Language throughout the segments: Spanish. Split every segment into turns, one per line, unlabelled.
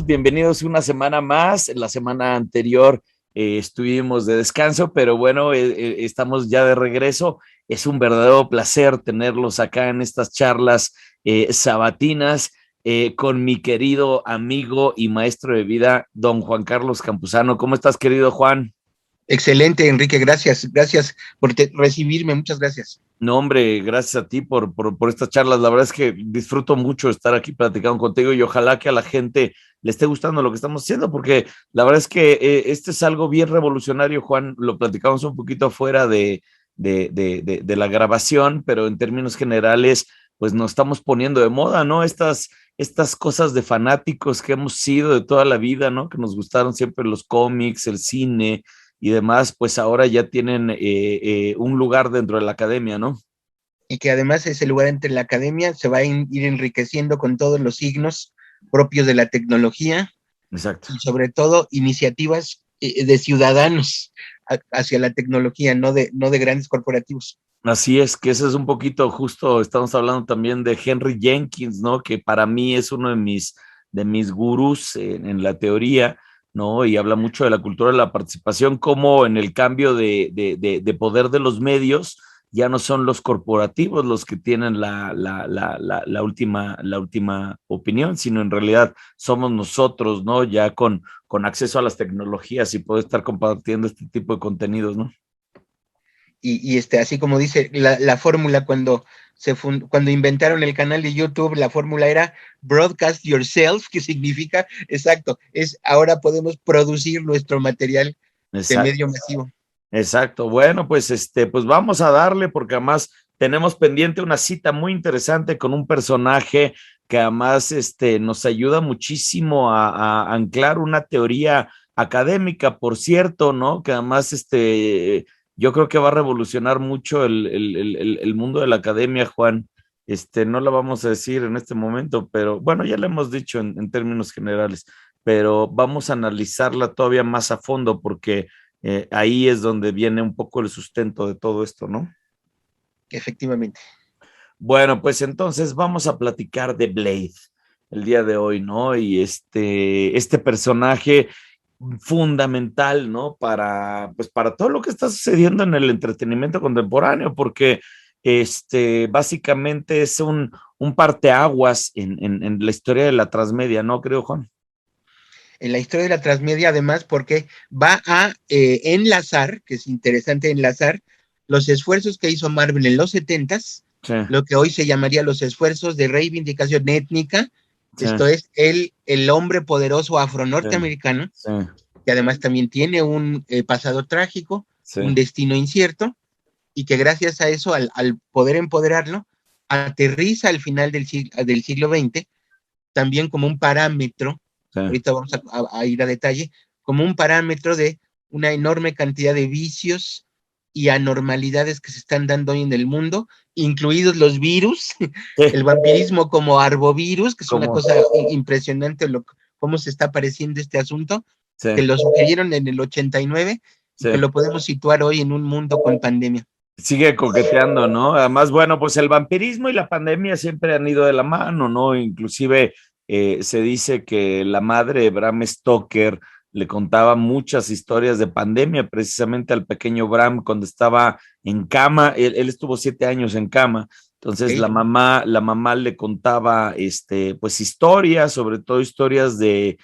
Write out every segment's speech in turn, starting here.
bienvenidos una semana más. La semana anterior estuvimos de descanso, pero bueno, estamos ya de regreso. Es un verdadero placer tenerlos acá en estas charlas sabatinas con mi querido amigo y maestro de vida, don Juan Carlos Campuzano. ¿Cómo estás, querido Juan?
Excelente, Enrique, gracias por recibirme, muchas gracias.
No, hombre, gracias a ti por estas charlas. La verdad es que disfruto mucho estar aquí platicando contigo y ojalá que a la gente le esté gustando lo que estamos haciendo, porque la verdad es que este es algo bien revolucionario, Juan. Lo platicamos un poquito fuera de la grabación, pero en términos generales, pues nos estamos poniendo de moda, ¿no? Estas cosas de fanáticos que hemos sido de toda la vida, ¿no? Que nos gustaron siempre los cómics, el cine y demás, pues ahora ya tienen un lugar dentro de la academia, ¿no?
Y que además ese lugar entre la academia se va a ir enriqueciendo con todos los signos propios de la tecnología
Exacto.
y sobre todo iniciativas de ciudadanos hacia la tecnología, no de grandes corporativos.
Así es, que ese es un poquito justo, estamos hablando también de Henry Jenkins, ¿no? Que para mí es uno de mis gurús en la teoría, ¿no? Y habla mucho de la cultura de la participación, como en el cambio de poder de los medios, ya no son los corporativos los que tienen la última opinión, sino en realidad somos nosotros, ¿no? Ya con acceso a las tecnologías y poder estar compartiendo este tipo de contenidos, ¿no?
Así como dice la fórmula cuando inventaron el canal de YouTube, la fórmula era broadcast yourself, que significa, exacto, ahora podemos producir nuestro material de
Exacto.
medio masivo.
Exacto. Bueno, pues pues vamos a darle porque además tenemos pendiente una cita muy interesante con un personaje que además nos ayuda muchísimo a anclar una teoría académica, por cierto, ¿no? Que además yo creo que va a revolucionar mucho el mundo de la academia, Juan. No lo vamos a decir en este momento, pero bueno, ya lo hemos dicho en términos generales, pero vamos a analizarla todavía más a fondo porque ahí es donde viene un poco el sustento de todo esto, ¿no?
Efectivamente.
Bueno, pues entonces vamos a platicar de Blade el día de hoy, ¿no? Y este personaje fundamental, ¿no? Pues para todo lo que está sucediendo en el entretenimiento contemporáneo, porque básicamente es un parteaguas en la historia de la transmedia, ¿no? Creo, Juan.
En la historia de la transmedia, además, porque va a enlazar, que es interesante enlazar, los esfuerzos que hizo Marvel en los 70s,
Sí,
lo que hoy se llamaría los esfuerzos de reivindicación étnica,
sí,
esto es el hombre poderoso
sí,
afro-norteamericano,
sí,
que además también tiene un pasado trágico,
sí.
un destino incierto, y que gracias a eso, al poder empoderarlo, aterriza al final del siglo XX también como un parámetro,
Sí.
ahorita vamos a ir a detalle, como un parámetro de una enorme cantidad de vicios y anormalidades que se están dando hoy en el mundo, incluidos los virus,
Sí,
el vampirismo como arbovirus, que es una
como,
cosa impresionante cómo se está apareciendo este asunto,
sí,
que lo sugirieron en el 89 y
sí.
que lo podemos situar hoy en un mundo con pandemia.
Sigue coqueteando, ¿no? Además, bueno, pues el vampirismo y la pandemia siempre han ido de la mano, ¿no? Inclusive se dice que la madre de Bram Stoker le contaba muchas historias de pandemia precisamente al pequeño Bram cuando estaba en cama. Él estuvo 7 años en cama. Entonces
¿Okay?
la mamá le contaba, pues historias, sobre todo historias de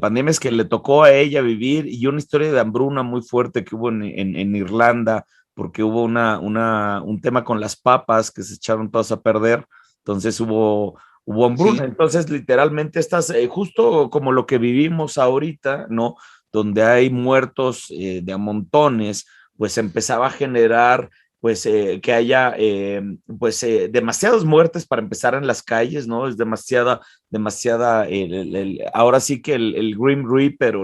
pandemias que le tocó a ella vivir y una historia de hambruna muy fuerte que hubo en Irlanda porque hubo un tema con las papas que se echaron todas a perder, entonces hubo hambruna.
Sí,
Entonces, literalmente estás justo como lo que vivimos ahorita, ¿no? Donde hay muertos de a montones, pues empezaba a generar pues que haya demasiadas muertes para empezar en las calles, ¿no? Es demasiada, ahora sí que el Grim Reaper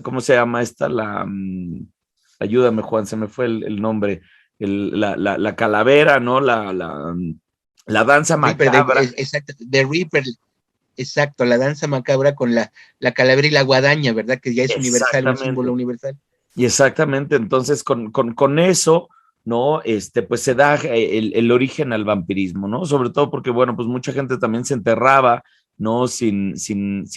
¿cómo se llama esta? Ayúdame, Juan, se me fue el nombre, la calavera, ¿no? La danza
Reaper,
macabra.
exacto, de Reaper. Exacto, la danza macabra con la calavera y la guadaña, ¿verdad? Que ya es universal, un símbolo
Exactamente.
universal.
Y exactamente, entonces con eso, ¿no? Pues se da el origen al vampirismo, ¿no? Sobre todo porque, bueno, pues mucha gente también se enterraba ¿no? Sin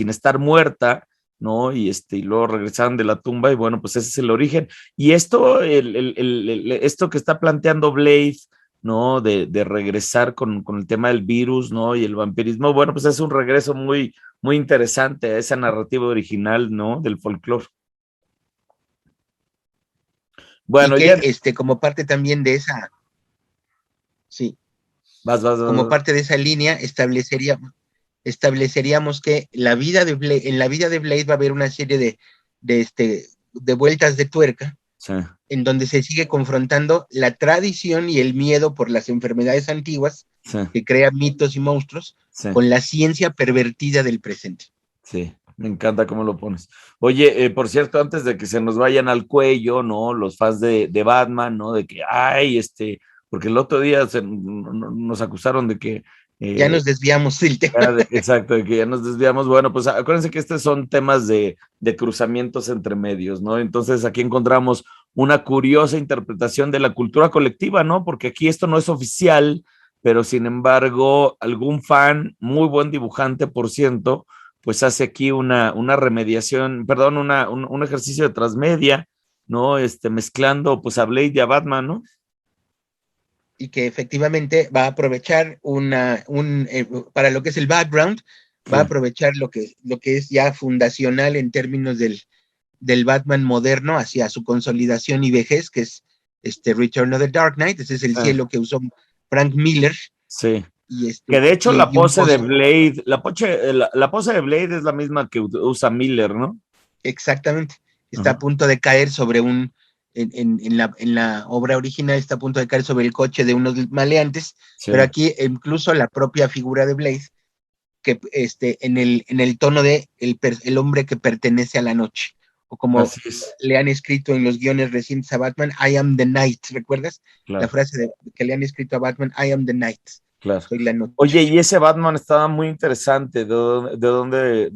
estar muerta, ¿no? Y luego regresaron de la tumba y bueno, pues ese es el origen. Y esto, esto que está planteando Blade, ¿no? De regresar con el tema del virus, ¿no? Y el vampirismo, bueno, pues es un regreso muy interesante a esa narrativa original, ¿no? Del folclore.
Y
Bueno,
que
ya,
como parte también de esa, sí, como
vas.
parte de esa línea estableceríamos que en la vida de Blade va a haber una serie de vueltas de tuerca
Sí,
en donde se sigue confrontando la tradición y el miedo por las enfermedades antiguas
sí,
que crean mitos y monstruos
sí.
con la ciencia pervertida del presente.
Sí, me encanta cómo lo pones. Oye, por cierto, antes de que se nos vayan al cuello, ¿no? Los fans de Batman, ¿no? De que, ay, porque el otro día nos acusaron de que,
Ya
eh,
nos desviamos del tema.
exacto, de que ya nos desviamos. Bueno, pues acuérdense que estos son temas de cruzamientos entre medios, ¿no? Entonces aquí encontramos una curiosa interpretación de la cultura colectiva, ¿no? Porque aquí esto no es oficial, pero sin embargo, algún fan, muy buen dibujante, por ciento, pues hace aquí una remediación, perdón, un ejercicio de transmedia, ¿no? Mezclando pues a Blade y a Batman, ¿no?
Y que efectivamente va a aprovechar para lo que es el background,
Sí,
va a aprovechar lo que es ya fundacional en términos del Batman moderno hacia su consolidación y vejez, que es Return of the Dark Knight. Ese es el
sí,
cielo que usó Frank Miller,
sí.
y,
Que de hecho la
y un
pose de
post
Blade, la pose de Blade es la misma que usa Miller, ¿no?
exactamente, está a
Ajá.
punto de caer sobre en la obra original está a punto de caer sobre el coche de unos maleantes,
Sí,
pero aquí incluso la propia figura de Blade, que en el tono de el hombre que pertenece a la noche, o como
así es,
le han escrito en los guiones recientes a Batman, I am the night, ¿recuerdas? La
claro,
frase que le han escrito a Batman, I am the night,
claro.
soy la noche.
Oye, y ese Batman estaba muy interesante, ¿de dónde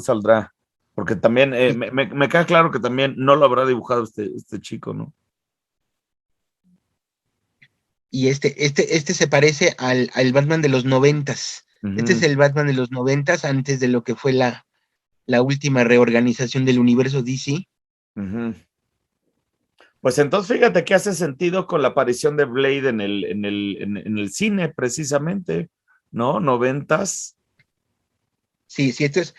saldrá? Porque también
Y,
me queda claro que también no lo habrá dibujado este chico, ¿no?
y este se parece al Batman de los noventas. Este es
Ujú,
el Batman de los noventas, antes de lo que fue la última reorganización del universo DC.
ujú. Pues entonces fíjate que hace sentido con la aparición de Blade en el cine, precisamente, ¿no? Noventas.
Sí, sí, esto es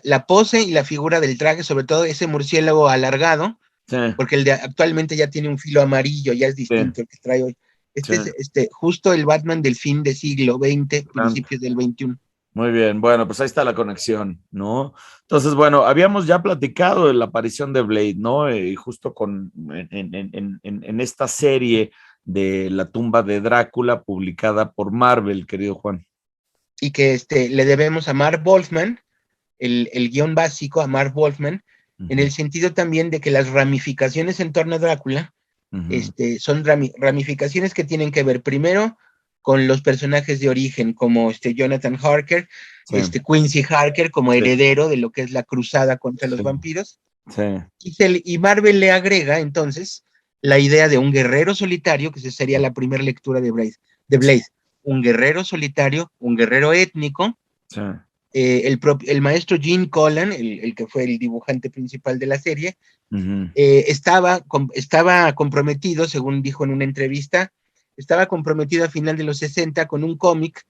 la pose y la figura del traje, sobre todo ese murciélago alargado,
Sí,
porque el de actualmente ya tiene un filo amarillo, ya es
sí,
distinto el que trae hoy.
sí.
Este es justo el Batman del fin del siglo XX,
Grande.
principios del XXI.
Muy bien, bueno, pues ahí está la conexión, ¿no? Entonces, bueno, habíamos ya platicado de la aparición de Blade, ¿no? Y justo en esta serie de La tumba de Drácula, publicada por Marvel, querido Juan.
Y que le debemos a Marv Wolfman, el guión básico a Marv Wolfman, en
Ujú,
el sentido también de que las ramificaciones en torno a Drácula
ujú,
son ramificaciones que tienen que ver primero con los personajes de origen, como Jonathan Harker,
sí,
Quincy Harker como
sí,
heredero de lo que es la cruzada contra los
sí,
vampiros,
sí,
y Marvel le agrega entonces la idea de un guerrero solitario, que esa sería la primera lectura de
sí,
Blade, un guerrero solitario, un guerrero étnico.
sí,
El maestro Gene Colan, el que fue el dibujante principal de la serie,
ujú,
estaba comprometido, según dijo en una entrevista, estaba comprometido a final de los 60 con un cómic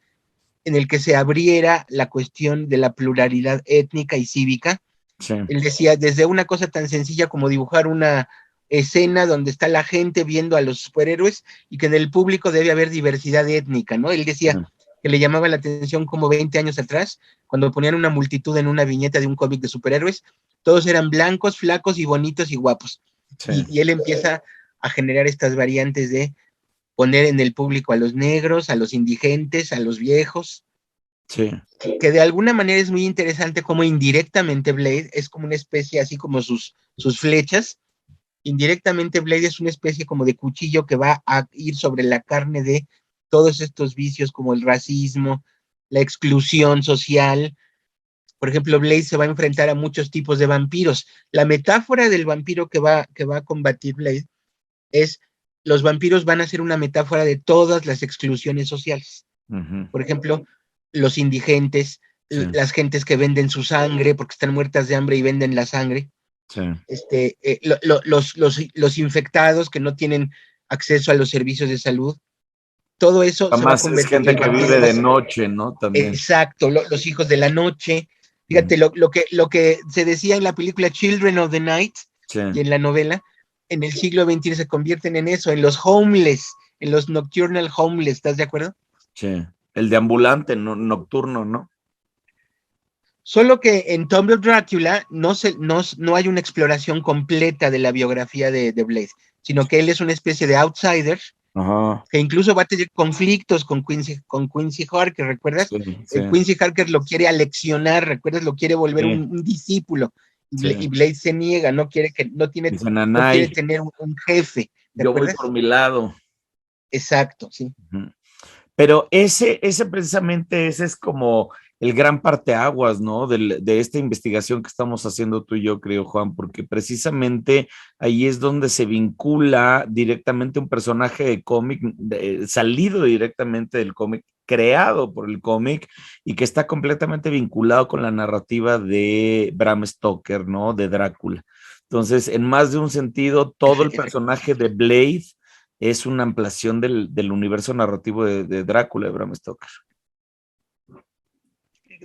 en el que se abriera la cuestión de la pluralidad étnica y cívica.
sí,
Él decía, desde una cosa tan sencilla como dibujar una escena donde está la gente viendo a los superhéroes y que en el público debe haber diversidad étnica, ¿no? Él
sí,
decía que le llamaba la atención como 20 años atrás, cuando ponían una multitud en una viñeta de un cómic de superhéroes, todos eran blancos, flacos y bonitos y guapos.
sí,
Y él empieza a generar estas variantes de poner en el público a los negros, a los indigentes, a los viejos,
sí,
que de alguna manera es muy interesante como indirectamente Blade es como una especie, así como sus flechas, indirectamente Blade es una especie como de cuchillo que va a ir sobre la carne de todos estos vicios como el racismo, la exclusión social. Por ejemplo, Blade se va a enfrentar a muchos tipos de vampiros. La metáfora del vampiro que va a combatir Blade es los vampiros van a ser una metáfora de todas las exclusiones sociales.
ujú,
Por ejemplo, los indigentes,
Sí,
las gentes que venden su sangre porque están muertas de hambre y venden la sangre,
sí.
los infectados que no tienen acceso a los servicios de salud, todo eso se va a
Además es
convertir,
gente
el
que
vampiro
vive
va a
de
ser,
noche, ¿no? También.
exacto, los hijos de la noche.
Ujú.
Fíjate, lo que se decía en la película Children of the Night
Sí,
y en la novela, en el siglo XXI se convierten en eso, en los homeless, en los nocturnal homeless, ¿estás de acuerdo?
sí. El deambulante nocturno, ¿no?
Solo que en Tomb of Drácula no hay una exploración completa de la biografía de Blade, sino que él es una especie de outsider
Ajá.
que incluso va a tener conflictos con Quincy Harker, ¿recuerdas?
Sí, sí,
Quincy Harker lo quiere aleccionar, ¿recuerdas? Lo quiere volver
sí,
un discípulo,
sí.
y Blade se niega,
Dice
no quiere
Nanay,
tener un jefe, ¿te
yo voy
acuerdas?
por mi lado.
Exacto, sí.
Ujú. Pero ese precisamente, ese es como el gran parteaguas, ¿no? De esta investigación que estamos haciendo tú y yo, creo, Juan, porque precisamente ahí es donde se vincula directamente un personaje de cómic, salido directamente del cómic, creado por el cómic y que está completamente vinculado con la narrativa de Bram Stoker, ¿no? De Drácula. Entonces, en más de un sentido, todo el personaje de Blade es una ampliación del universo narrativo de Drácula de Bram Stoker.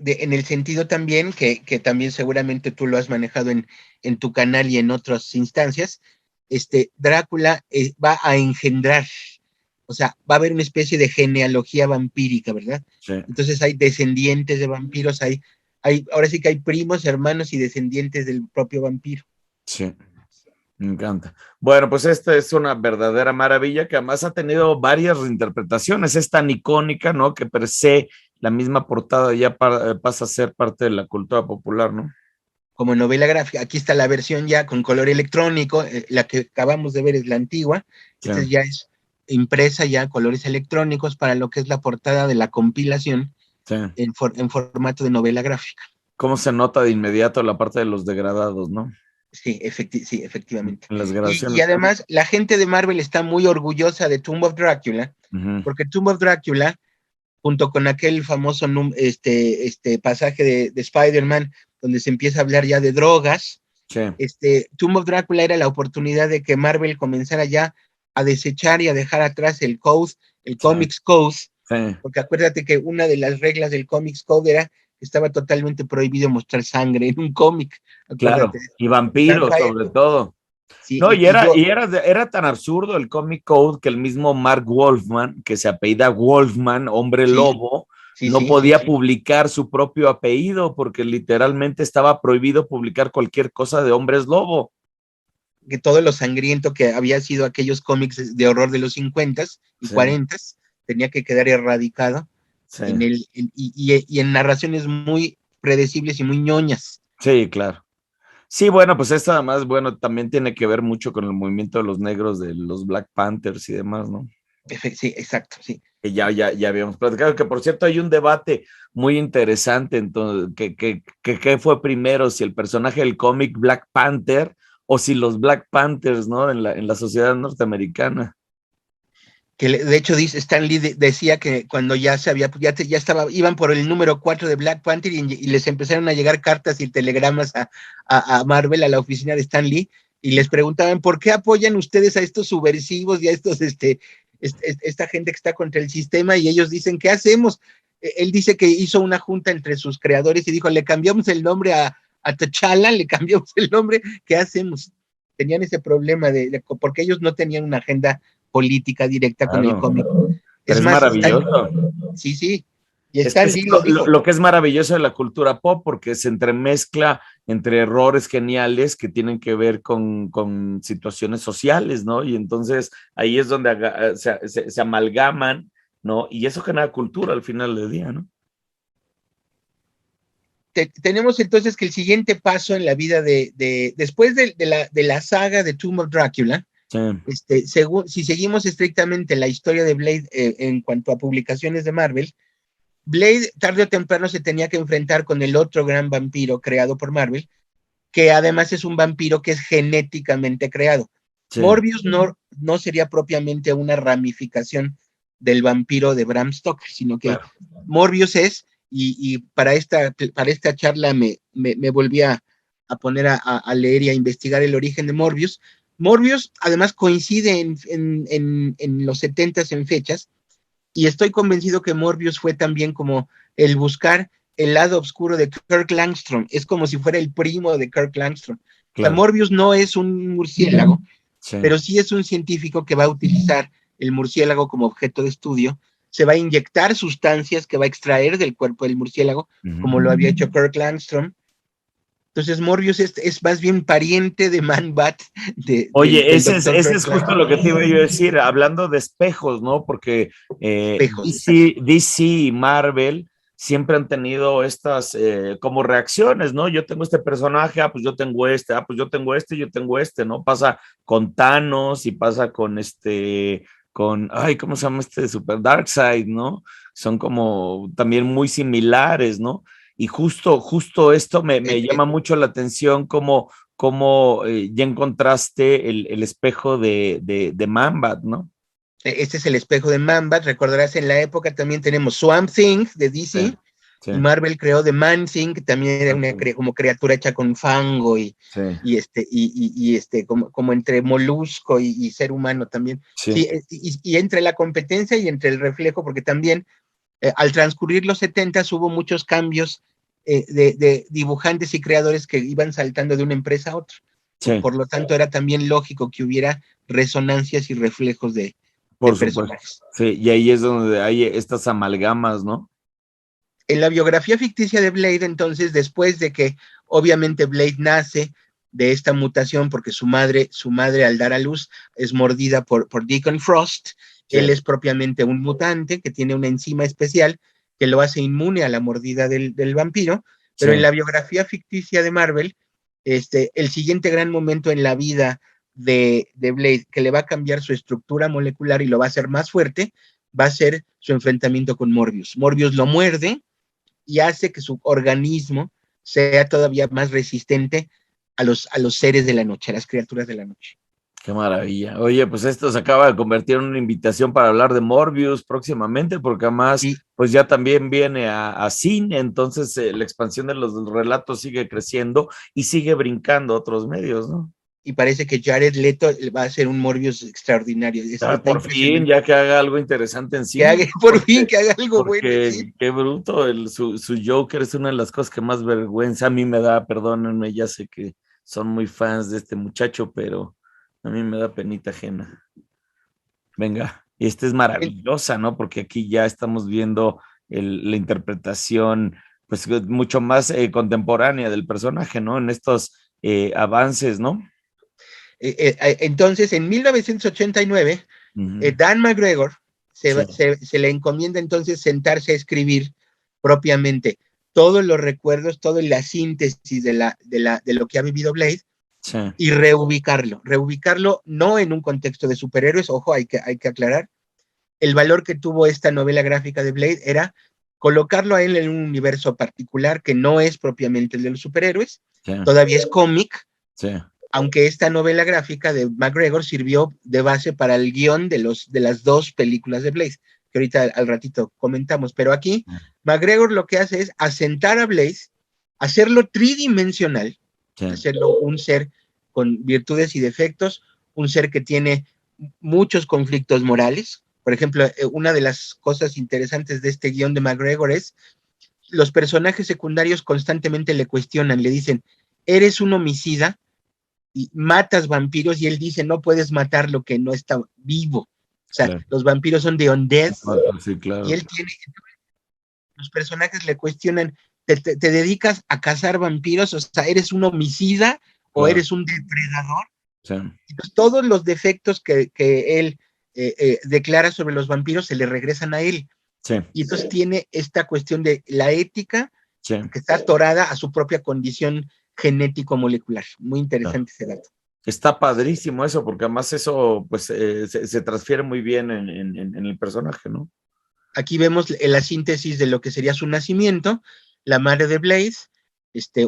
En el sentido también que también seguramente tú lo has manejado en tu canal y en otras instancias, Drácula va a engendrar, o sea, va a haber una especie de genealogía vampírica, ¿verdad?
Sí,
Entonces hay descendientes de vampiros, ahora sí que hay primos, hermanos y descendientes del propio vampiro.
sí, me encanta. Bueno, pues esta es una verdadera maravilla que además ha tenido varias reinterpretaciones. Es tan icónica, ¿no? Que per se la misma portada ya pasa a ser parte de la cultura popular, ¿no?
Como novela gráfica. Aquí está la versión ya con color electrónico, la que acabamos de ver es la antigua,
Sí,
esta ya es impresa ya colores electrónicos para lo que es la portada de la compilación
sí.
en formato de novela gráfica.
Cómo se nota de inmediato la parte de los degradados, ¿no?
Sí, efectivamente.
En las
Y
grabaciones.
además, la gente de Marvel está muy orgullosa de Tomb of Dracula,
Ujú.
porque Tomb of Dracula, junto con aquel famoso pasaje de Spider-Man, donde se empieza a hablar ya de drogas,
Sí,
Tomb of Dracula era la oportunidad de que Marvel comenzara ya a desechar y a dejar atrás el Code, el
sí,
Comics Code,
sí.
porque acuérdate que una de las reglas del Comics Code era que estaba totalmente prohibido mostrar sangre en un cómic, acuérdate.
Claro. Y vampiros,
Vampire,
sobre todo.
sí,
No,
y yo,
era tan absurdo el Comic Code que el mismo Mark Wolfman, que se apellida Wolfman, hombre
sí,
lobo,
sí,
no
sí, sí,
podía
sí,
publicar su propio apellido porque literalmente estaba prohibido publicar cualquier cosa de hombres lobo.
que todo lo sangriento que había sido aquellos cómics de horror de los 50s y
Sí,
40s tenía que quedar erradicado
sí,
y en narraciones muy predecibles y muy ñoñas.
sí, claro. Sí, bueno, pues esto además, bueno, también tiene que ver mucho con el movimiento de los negros, de los Black Panthers y demás, ¿no?
Sí, exacto, sí.
Que ya habíamos platicado, que por cierto hay un debate muy interesante, entonces, ¿qué fue primero, si el personaje del cómic Black Panther o si los Black Panthers, ¿no? En la sociedad norteamericana.
De hecho dice, Stan Lee decía que cuando ya se había, ya estaba, iban por el número 4 de Black Panther y les empezaron a llegar cartas y telegramas a Marvel, a la oficina de Stan Lee, y les preguntaban, ¿por qué apoyan ustedes a estos subversivos y a esta gente que está contra el sistema? Y ellos dicen, ¿qué hacemos? Él dice que hizo una junta entre sus creadores y dijo, le cambiamos el nombre a T'Challa, le cambiamos el nombre, ¿qué hacemos? Tenían ese problema porque ellos no tenían una agenda política directa con el
Claro,
cómic.
pero
Es
es
más,
maravilloso.
sí, sí, y
Es que
Stan
es
Lee lo dijo.
lo que es maravilloso de la cultura pop, porque se entremezcla entre errores geniales que tienen que ver con situaciones sociales, ¿no? Y entonces ahí es donde se amalgaman, ¿no? Y eso genera cultura al final del día, ¿no?
Tenemos entonces que el siguiente paso en la vida después de la saga de Tomb of Dracula,
Sí,
si seguimos estrictamente la historia de Blade en cuanto a publicaciones de Marvel, Blade tarde o temprano se tenía que enfrentar con el otro gran vampiro creado por Marvel, que además es un vampiro que es genéticamente creado.
sí,
Morbius no sería propiamente una ramificación del vampiro de Bram Stoker, sino que
claro.
Morbius es y para esta charla me volví a poner a leer y a investigar el origen de Morbius. Morbius además coincide en los 70s en fechas, y estoy convencido que Morbius fue también como el buscar el lado oscuro de Kirk Langstrom. Es como si fuera el primo de Kirk Langstrom. O sea,
Claro.
Morbius no es un murciélago,
Sí.
pero sí es un científico que va a utilizar el murciélago como objeto de estudio. Se va a inyectar sustancias que va a extraer del cuerpo del murciélago, como lo había hecho Kirk Langstrom. Entonces Morbius es más bien pariente de Man-Bat,
Oye,
del
ese
doctor
es
Kirk
justo
Langstrom.
lo que te iba yo a decir, hablando de espejos, ¿no? Porque
Espejos, exacto.
DC y Marvel siempre han tenido estas como reacciones, ¿no? Yo tengo este personaje, pues yo tengo este, pues yo tengo este, yo tengo este, ¿no? Pasa con Thanos y pasa con ay, ¿cómo se llama este? Super Darkseid, ¿no? Son como también muy similares, ¿no? Y justo esto me llama mucho la atención como cómo ya encontraste el espejo de Man-Bat, ¿no?
Este es el espejo de Man-Bat. Recordarás, en la época también tenemos Swamp Thing de
Sí,
DC,
sí,
y Marvel creó The Man-Thing, que también era como criatura hecha con fango
sí,
como entre molusco y ser humano también.
sí,
Sí, y entre la competencia y entre el reflejo, porque también al transcurrir los 70 hubo muchos cambios de dibujantes y creadores que iban saltando de una empresa a otra.
sí,
Por lo tanto, era también lógico que hubiera resonancias y reflejos de
por supuesto.
personajes.
Sí, y ahí es donde hay estas amalgamas, ¿no?
En la biografía ficticia de Blade, entonces, después de que obviamente Blade nace de esta mutación porque su madre al dar a luz es mordida por Deacon Frost,
Sí,
él es propiamente un mutante que tiene una enzima especial que lo hace inmune a la mordida del vampiro,
sí,
pero en la biografía ficticia de Marvel, el siguiente gran momento en la vida de Blade, que le va a cambiar su estructura molecular y lo va a hacer más fuerte, va a ser su enfrentamiento con Morbius. Morbius lo muerde y hace que su organismo sea todavía más resistente a los seres de la noche, a las criaturas de la noche.
qué maravilla. Oye, pues esto se acaba de convertir en una invitación para hablar de Morbius próximamente, porque además,
Y,
pues ya también viene a cine, entonces la expansión de los relatos sigue creciendo y sigue brincando a otros medios, ¿no?
y parece que Jared Leto va a ser un Morbius extraordinario.
Ya,
Está
por fin,
impresionante.
ya que haga algo interesante en
Que
cine,
haga,
¿no?
por fin, que haga algo bueno, sí.
Porque qué bruto, su Joker es una de las cosas que más vergüenza a mí me da, perdónenme, ya sé que son muy fans de este muchacho, pero a mí me da penita ajena. Venga, y esta es maravillosa, ¿no? Porque aquí ya estamos viendo la interpretación, pues mucho más contemporánea del personaje, ¿no? En estos avances, ¿no?
Entonces, en 1989,
Ujú.
Dan McGregor
Sí,
se le encomienda entonces sentarse a escribir propiamente todos los recuerdos, toda la síntesis de lo que ha vivido Blade,
sí,
y reubicarlo no en un contexto de superhéroes, ojo, hay que aclarar, el valor que tuvo esta novela gráfica de Blade era colocarlo a él en un universo particular que no es propiamente el de los superhéroes,
sí,
todavía es cómic,
sí.
aunque esta novela gráfica de McGregor sirvió de base para el guión de las dos películas de Blade, que ahorita al ratito comentamos, pero aquí McGregor lo que hace es asentar a Blade, hacerlo tridimensional,
Sí.
hacerlo un ser con virtudes y defectos, un ser que tiene muchos conflictos morales. Por ejemplo, una de las cosas interesantes de este guión de McGregor es los personajes secundarios constantemente le cuestionan, le dicen, eres un homicida y matas vampiros, y él dice, no puedes matar lo que no está vivo. O sea,
Claro.
los vampiros son de undead,
Sí,
y
claro.
él tiene, los personajes le cuestionan, ¿te dedicas a cazar vampiros? O sea, ¿eres un homicida o
Claro.
eres un depredador?
Sí.
Entonces, todos los defectos que él declara sobre los vampiros se le regresan a él.
Sí.
Y entonces tiene esta cuestión de la ética
Sí.
que está atorada a su propia condición genético-molecular. Muy
Claro.
interesante ese dato.
Está padrísimo eso, porque además eso pues se transfiere muy bien en el personaje, ¿no?
Aquí vemos la síntesis de lo que sería su nacimiento, la madre de Blaze,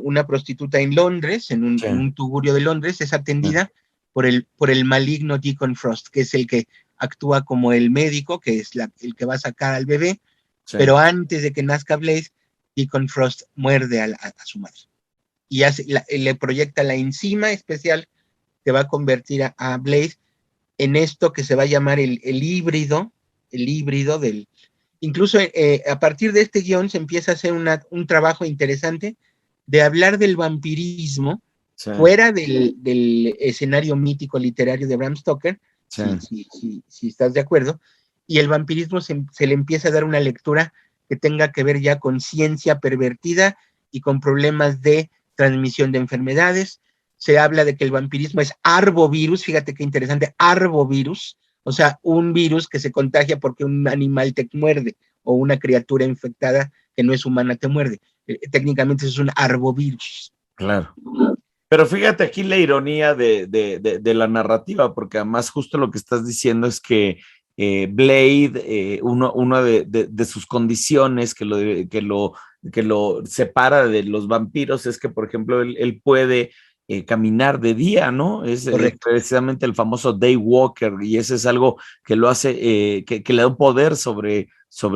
una prostituta en Londres,
Sí,
en un tugurio de Londres, es
sí,
atendida por el maligno Deacon Frost, que es el que actúa como el médico, que es el que va a sacar al bebé,
sí,
pero antes de que nazca Blaze, Deacon Frost muerde a su madre. Y le proyecta la enzima especial que va a convertir a Blade en esto que se va a llamar el híbrido del... Incluso a partir de este guión se empieza a hacer un trabajo interesante de hablar del vampirismo fuera del escenario mítico literario de Bram Stoker, si estás de acuerdo, y el vampirismo se le empieza a dar una lectura que tenga que ver ya con ciencia pervertida y con problemas de transmisión de enfermedades. Se habla de que el vampirismo es arbovirus, fíjate qué interesante, arbovirus, o sea, un virus que se contagia porque un animal te muerde o una criatura infectada que no es humana te muerde. Técnicamente eso es un arbovirus.
Claro. Pero fíjate aquí la ironía de la narrativa, porque además justo lo que estás diciendo es que Blade, una de sus condiciones que lo separa de los vampiros es que, por ejemplo, él puede caminar de día, ¿no? Es precisamente el famoso Daywalker, y ese es algo que lo hace, que le da un poder sobre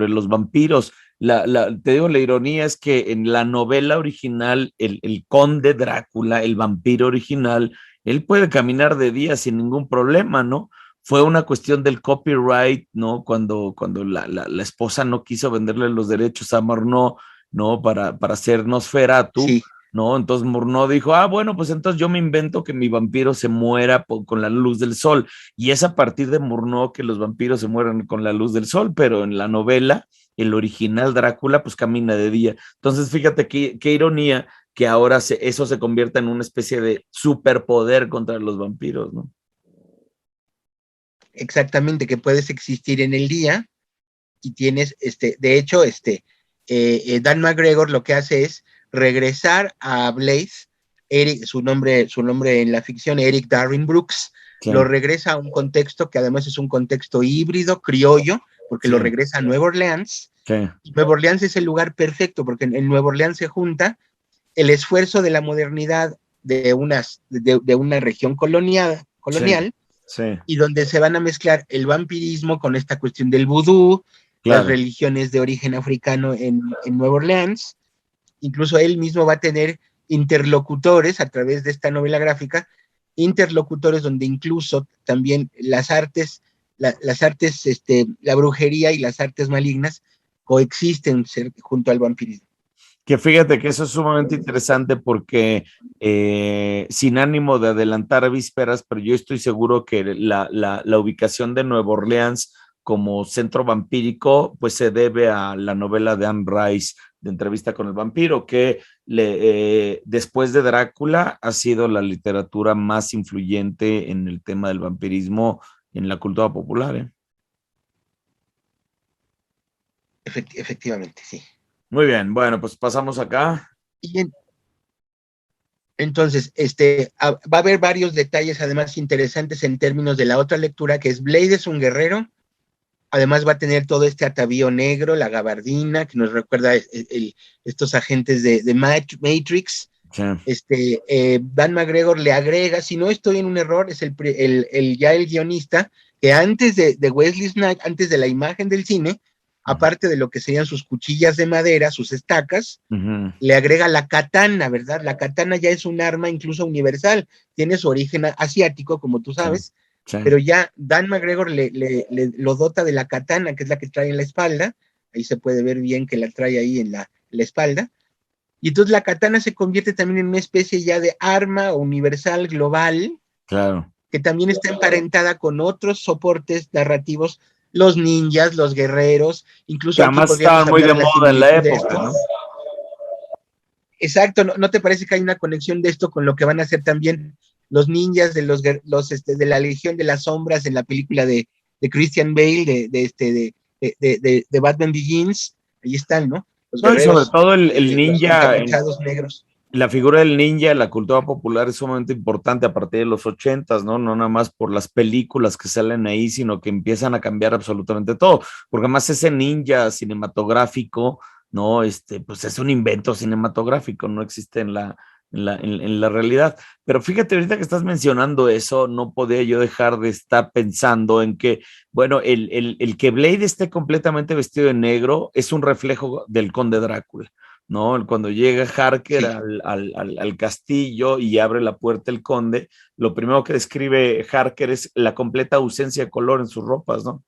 los vampiros. Te digo, la ironía es que en la novela original, el conde Drácula, el vampiro original, él puede caminar de día sin ningún problema, ¿no? Fue una cuestión del copyright, ¿no? Cuando la esposa no quiso venderle los derechos a Murnau, ¿no? Para hacer Nosferatu, sí, ¿no? Entonces Murnau dijo, bueno, pues entonces yo me invento que mi vampiro se muera con la luz del sol. Y es a partir de Murnau que los vampiros se mueren con la luz del sol, pero en la novela el original Drácula pues camina de día. Entonces fíjate qué ironía que ahora eso se convierta en una especie de superpoder contra los vampiros, ¿no?
Exactamente, que puedes existir en el día y tienes, de hecho, Dan McGregor lo que hace es regresar a Blade, su nombre en la ficción, Eric Darwin Brooks, lo regresa a un contexto que además es un contexto híbrido, criollo, porque lo regresa a Nueva Orleans. Nueva Orleans es el lugar perfecto, porque en Nueva Orleans se junta el esfuerzo de la modernidad de una región colonial, y donde se van a mezclar el vampirismo con esta cuestión del vudú, las religiones de origen africano en Nueva Orleans. Incluso él mismo va a tener interlocutores a través de esta novela gráfica, interlocutores donde incluso también las artes, la brujería y las artes malignas coexisten junto al vampirismo.
Que fíjate que eso es sumamente interesante porque sin ánimo de adelantar vísperas, pero yo estoy seguro que la ubicación de Nueva Orleans como centro vampírico pues se debe a la novela de Anne Rice de Entrevista con el vampiro, que después de Drácula ha sido la literatura más influyente en el tema del vampirismo en la cultura popular, ¿eh?
Efectivamente, sí.
Muy bien, bueno, pues pasamos acá.
Y entonces, va a haber varios detalles además interesantes en términos de la otra lectura, que es Blade es un guerrero, además va a tener todo este atavío negro, la gabardina, que nos recuerda estos agentes de Matrix. Sí. Dan McGregor le agrega, si no estoy en un error, es el guionista, que antes de Wesley Snipes, antes de la imagen del cine, aparte de lo que serían sus cuchillas de madera, sus estacas, le agrega la katana, ¿verdad? La katana ya es un arma incluso universal, tiene su origen asiático, como tú sabes, pero ya Dan McGregor lo dota de la katana, que es la que trae en la espalda, ahí se puede ver bien que la trae ahí en la espalda, y entonces la katana se convierte también en una especie ya de arma universal global, que también está emparentada con otros soportes narrativos, los ninjas, los guerreros, incluso
además estaban muy de moda en la época, ¿no?
Exacto, ¿no te parece que hay una conexión de esto con lo que van a hacer también los ninjas de de la Legión de las Sombras en la película de Christian Bale, de Batman Begins? Ahí están, ¿no? Los
guerreros, sobre todo el ninja,
los negros.
La figura del ninja en la cultura popular es sumamente importante a partir de los 80s, ¿no? No nada más por las películas que salen ahí, sino que empiezan a cambiar absolutamente todo, porque además ese ninja cinematográfico, ¿no? Pues es un invento cinematográfico, no existe en la realidad. Pero fíjate, ahorita que estás mencionando eso, no podía yo dejar de estar pensando en que, bueno, el que Blade esté completamente vestido de negro es un reflejo del Conde Drácula, ¿no? Cuando llega Harker
Sí,
al castillo y abre la puerta el conde, lo primero que describe Harker es la completa ausencia de color en sus ropas, ¿no?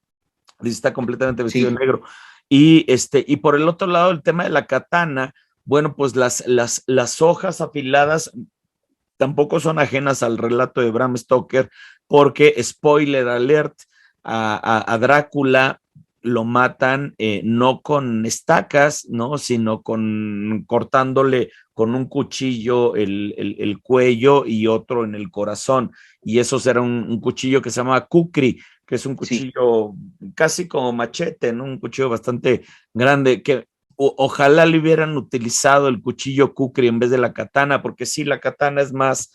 Dice, está completamente vestido de
sí,
negro. Y por el otro lado, el tema de la katana, bueno, pues las hojas afiladas tampoco son ajenas al relato de Bram Stoker, porque, spoiler alert, a Drácula lo matan no con estacas, ¿no? Sino cortándole con un cuchillo el cuello y otro en el corazón. Y eso era un cuchillo que se llama kukri, que es un
sí.
cuchillo casi como machete, ¿no? Un cuchillo bastante grande, que ojalá le hubieran utilizado el cuchillo kukri en vez de la katana, porque sí, la katana es más,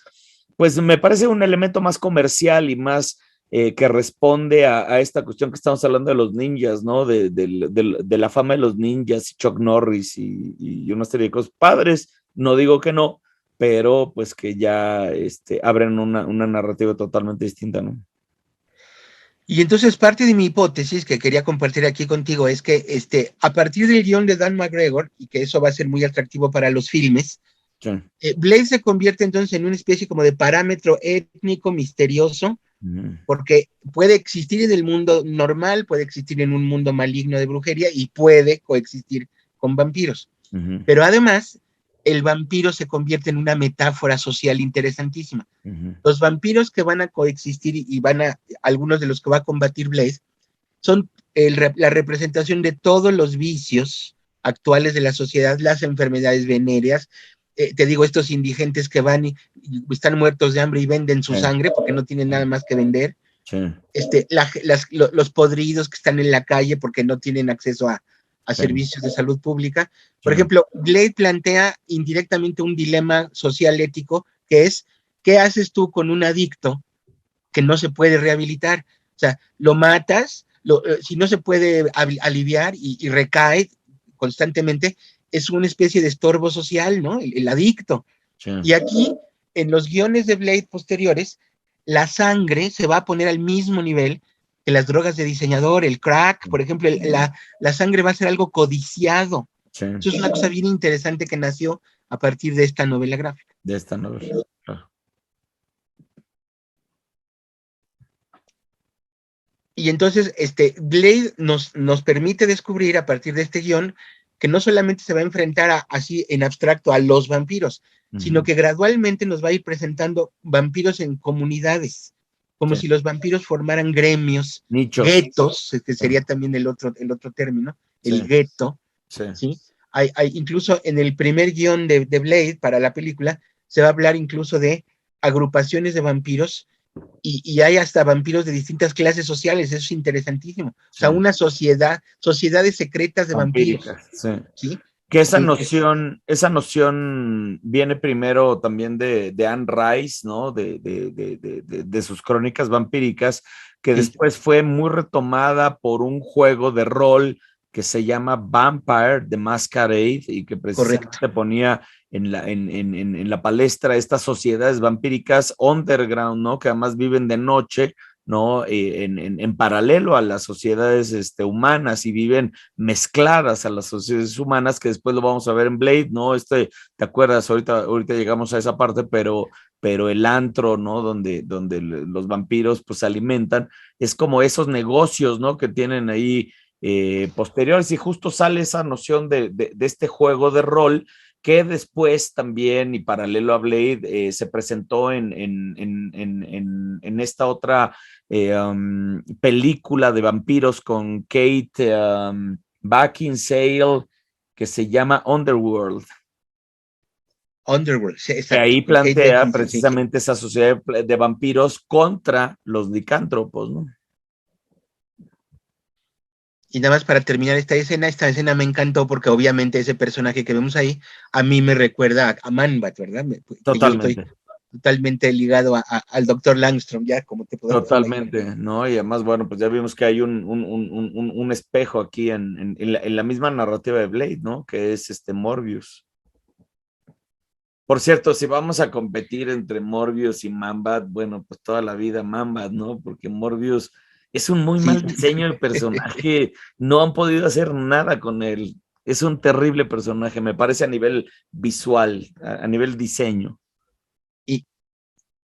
pues me parece un elemento más comercial y más que responde a esta cuestión que estamos hablando de los ninjas, ¿no? De la fama de los ninjas y Chuck Norris y una serie de cosas. Padres, no digo que no, pero pues que ya abren una narrativa totalmente distinta, ¿no?
Y entonces parte de mi hipótesis que quería compartir aquí contigo es que a partir del guión de Dan McGregor, y que eso va a ser muy atractivo para los filmes,
Sí.
Blade se convierte entonces en una especie como de parámetro étnico misterioso,
Uh
porque puede existir en el mundo normal, puede existir en un mundo maligno de brujería y puede coexistir con vampiros.
-huh.
Pero además, el vampiro se convierte en una metáfora social interesantísima.
Uh -huh.
Los vampiros que van a coexistir y algunos de los que va a combatir Blaze, son la representación de todos los vicios actuales de la sociedad, las enfermedades venéreas, te digo, estos indigentes que van y están muertos de hambre y venden su sangre porque no tienen nada más que vender,
Sí.
los podridos que están en la calle porque no tienen acceso a
Sí.
servicios de salud pública. Por
Sí.
ejemplo, Blade plantea indirectamente un dilema social ético que es, ¿qué haces tú con un adicto que no se puede rehabilitar? O sea, lo matas, si no se puede aliviar y recae constantemente, es una especie de estorbo social, ¿no? El adicto.
Sí.
Y aquí, en los guiones de Blade posteriores, la sangre se va a poner al mismo nivel que las drogas de diseñador, el crack, por ejemplo, la sangre va a ser algo codiciado.
Sí.
Eso es una cosa bien interesante que nació a partir de esta novela gráfica.
De esta novela. Claro.
Y entonces, Blade nos permite descubrir a partir de este guión que no solamente se va a enfrentar así en abstracto a los vampiros, sino que gradualmente nos va a ir presentando vampiros en comunidades, como
Sí.
si los vampiros formaran gremios,
Nichos.
guetos, que sería también el otro término,
Sí.
el gueto,
Sí.
¿sí? Incluso en el primer guión de Blade para la película, se va a hablar incluso de agrupaciones de vampiros y hay hasta vampiros de distintas clases sociales, eso es interesantísimo. O
Sí.
sea, una sociedades secretas de vampiros,
Vampíricas. Sí.
¿sí?
Que
Sí,
esa noción viene primero también de Anne Rice, ¿no? De sus crónicas vampíricas, que
sí,
después fue muy retomada por un juego de rol que se llama Vampire the Masquerade y que
correcto.
precisamente ponía en la palestra estas sociedades vampíricas underground, ¿no? Que además viven de noche, ¿no? En paralelo a las sociedades humanas y viven mezcladas a las sociedades humanas, que después lo vamos a ver en Blade, ¿no? ¿Te acuerdas? Ahorita llegamos a esa parte, pero el antro, ¿no? Donde los vampiros pues se alimentan, es como esos negocios, ¿no? Que tienen ahí posteriores y justo sale esa noción de este juego de rol que después también y paralelo a Blade se presentó en esta otra película de vampiros con Kate Beckinsale que se llama Underworld.
Underworld, sí,
Que
exacto,
ahí
con Kate
plantea
Beckinsale, sí.
precisamente esa sociedad de vampiros contra los licántropos, ¿no?
Y nada más para terminar esta escena me encantó porque obviamente ese personaje que vemos ahí a mí me recuerda a Man-Bat, ¿verdad? Que yo estoy
Totalmente.
totalmente ligado al doctor Langstrom, ya como te podrás imaginar.
Totalmente, ¿no? Y además, bueno, pues ya vimos que hay un espejo aquí en la misma narrativa de Blade, ¿no? Que es Morbius. Por cierto, si vamos a competir entre Morbius y Mambat, bueno, pues toda la vida Mambat, ¿no? Porque Morbius es un muy
Sí,
mal diseño de personaje, no han podido hacer nada con él. es un terrible personaje, me parece a nivel visual, a nivel diseño.
Y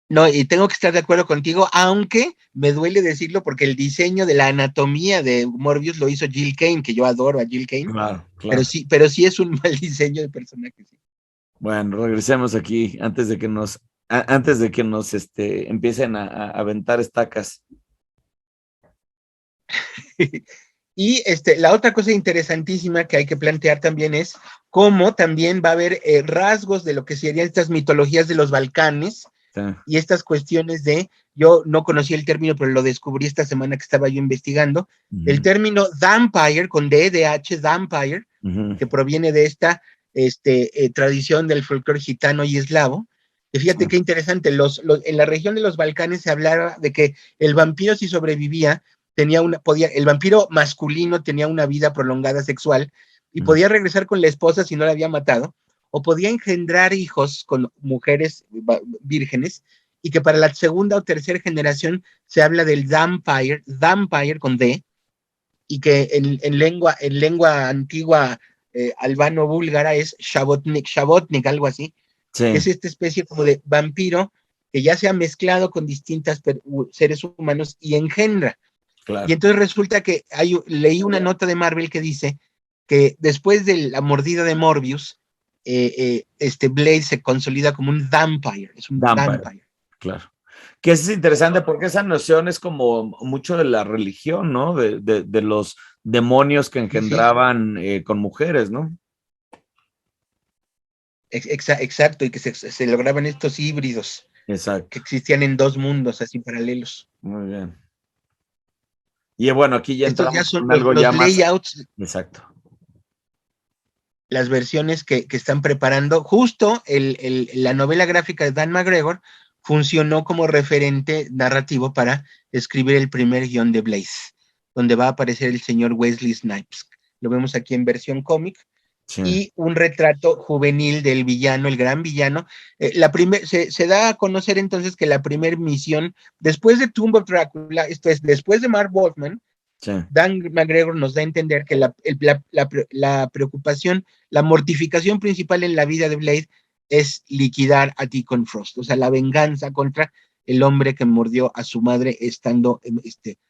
no, y tengo que estar de acuerdo contigo, aunque me duele decirlo porque el diseño de la anatomía de Morbius lo hizo Jill Kane, que yo adoro a Jill Kane,
Claro, claro.
pero sí es un mal diseño de personaje. Sí.
Bueno, regresemos aquí antes de que nos empiecen a aventar estacas.
Y la otra cosa interesantísima que hay que plantear también es cómo también va a haber rasgos de lo que serían estas mitologías de los Balcanes
Sí.
y estas cuestiones yo no conocía el término, pero lo descubrí esta semana que estaba yo investigando, el término Vampire, con D-H, Vampire, que proviene de esta tradición del folclore gitano y eslavo. Y fíjate qué interesante, en la región de los Balcanes se hablaba de que el vampiro, si sobrevivía, el vampiro masculino tenía una vida prolongada sexual y podía regresar con la esposa si no la había matado, o podía engendrar hijos con mujeres vírgenes, y que para la segunda o tercera generación se habla del Vampire con D, y que en lengua antigua albano-búlgara es Shabotnik, algo así, que es
Sí,
esta especie como de vampiro que ya se ha mezclado con distintos seres humanos y engendra. Y
claro.
entonces resulta que leí una nota de Marvel que dice que después de la mordida de Morbius, Blade se consolida como un vampire, es un
Vampire,
vampire.
claro. Que es interesante porque esa noción es como mucho de la religión, ¿no? De los demonios que
Sí, sí,
engendraban con mujeres, ¿no?
exacto, y que se lograban estos híbridos que
Exacto.
existían en dos mundos así paralelos.
Muy bien. Y bueno, aquí ya
Estos ya
entramos
son
con algo
los
ya más.
layouts,
Exacto.
las versiones que están preparando. Justo la novela gráfica de Dan McGregor funcionó como referente narrativo para escribir el primer guión de Blaze, donde va a aparecer el señor Wesley Snipes. Lo vemos aquí en versión cómic,
Sí.
y un retrato juvenil del villano, el gran villano. Se da a conocer entonces que la primera misión, después de Tomb of Drácula, esto es, después de Mark Wolfman,
Sí.
Dan McGregor nos da a entender que la preocupación, la mortificación principal en la vida de Blade es liquidar a Deacon Frost, o sea, la venganza contra el hombre que mordió a su madre estando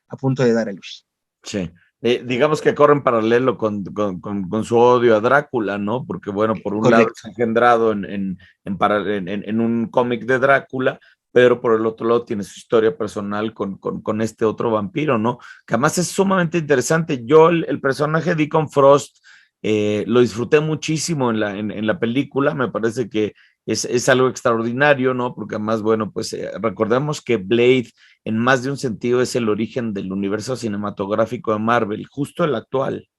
a punto de dar a luz.
Sí. Digamos que corre en paralelo con su odio a Drácula, ¿no? Porque, bueno, por un lado
Correcto.
es engendrado en un cómic de Drácula, pero por el otro lado tiene su historia personal con este otro vampiro, ¿no? Que además es sumamente interesante. Yo, el personaje de Deacon Frost, lo disfruté muchísimo en la película, me parece que es algo extraordinario, ¿no? Porque además, bueno, pues recordemos que Blade en más de un sentido es el origen del universo cinematográfico de Marvel, justo el actual,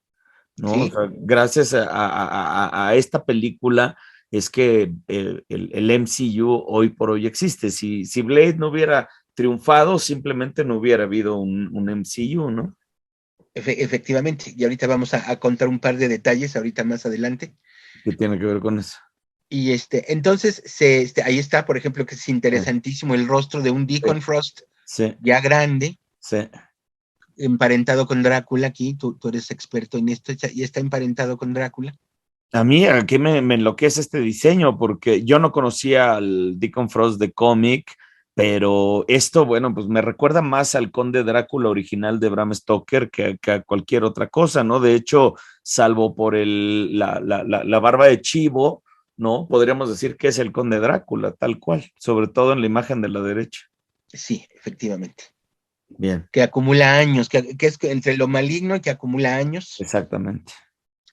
¿no? O
Sí,
sea, gracias a esta película es que el MCU hoy por hoy existe. Si Blade no hubiera triunfado, simplemente no hubiera habido un MCU, ¿no?
efectivamente. Y ahorita vamos a contar un par de detalles, ahorita más adelante.
¿Qué tiene que ver con eso?
Y entonces ahí está, por ejemplo, que es
Sí,
interesantísimo el rostro de un
sí,
Deacon Frost
sí,
ya grande,
sí.
emparentado con Drácula. Aquí tú eres experto en esto, y está emparentado con Drácula.
A mí aquí me enloquece este diseño porque yo no conocía al Deacon Frost de cómic, pero esto, bueno, pues me recuerda más al Conde Drácula original de Bram Stoker que a cualquier otra cosa, ¿no? De hecho, salvo por la barba de chivo, ¿no? Podríamos decir que es el Conde Drácula, tal cual, sobre todo en la imagen de la derecha.
Sí, efectivamente.
Bien,
Que acumula años, que es entre lo maligno y que acumula años.
exactamente.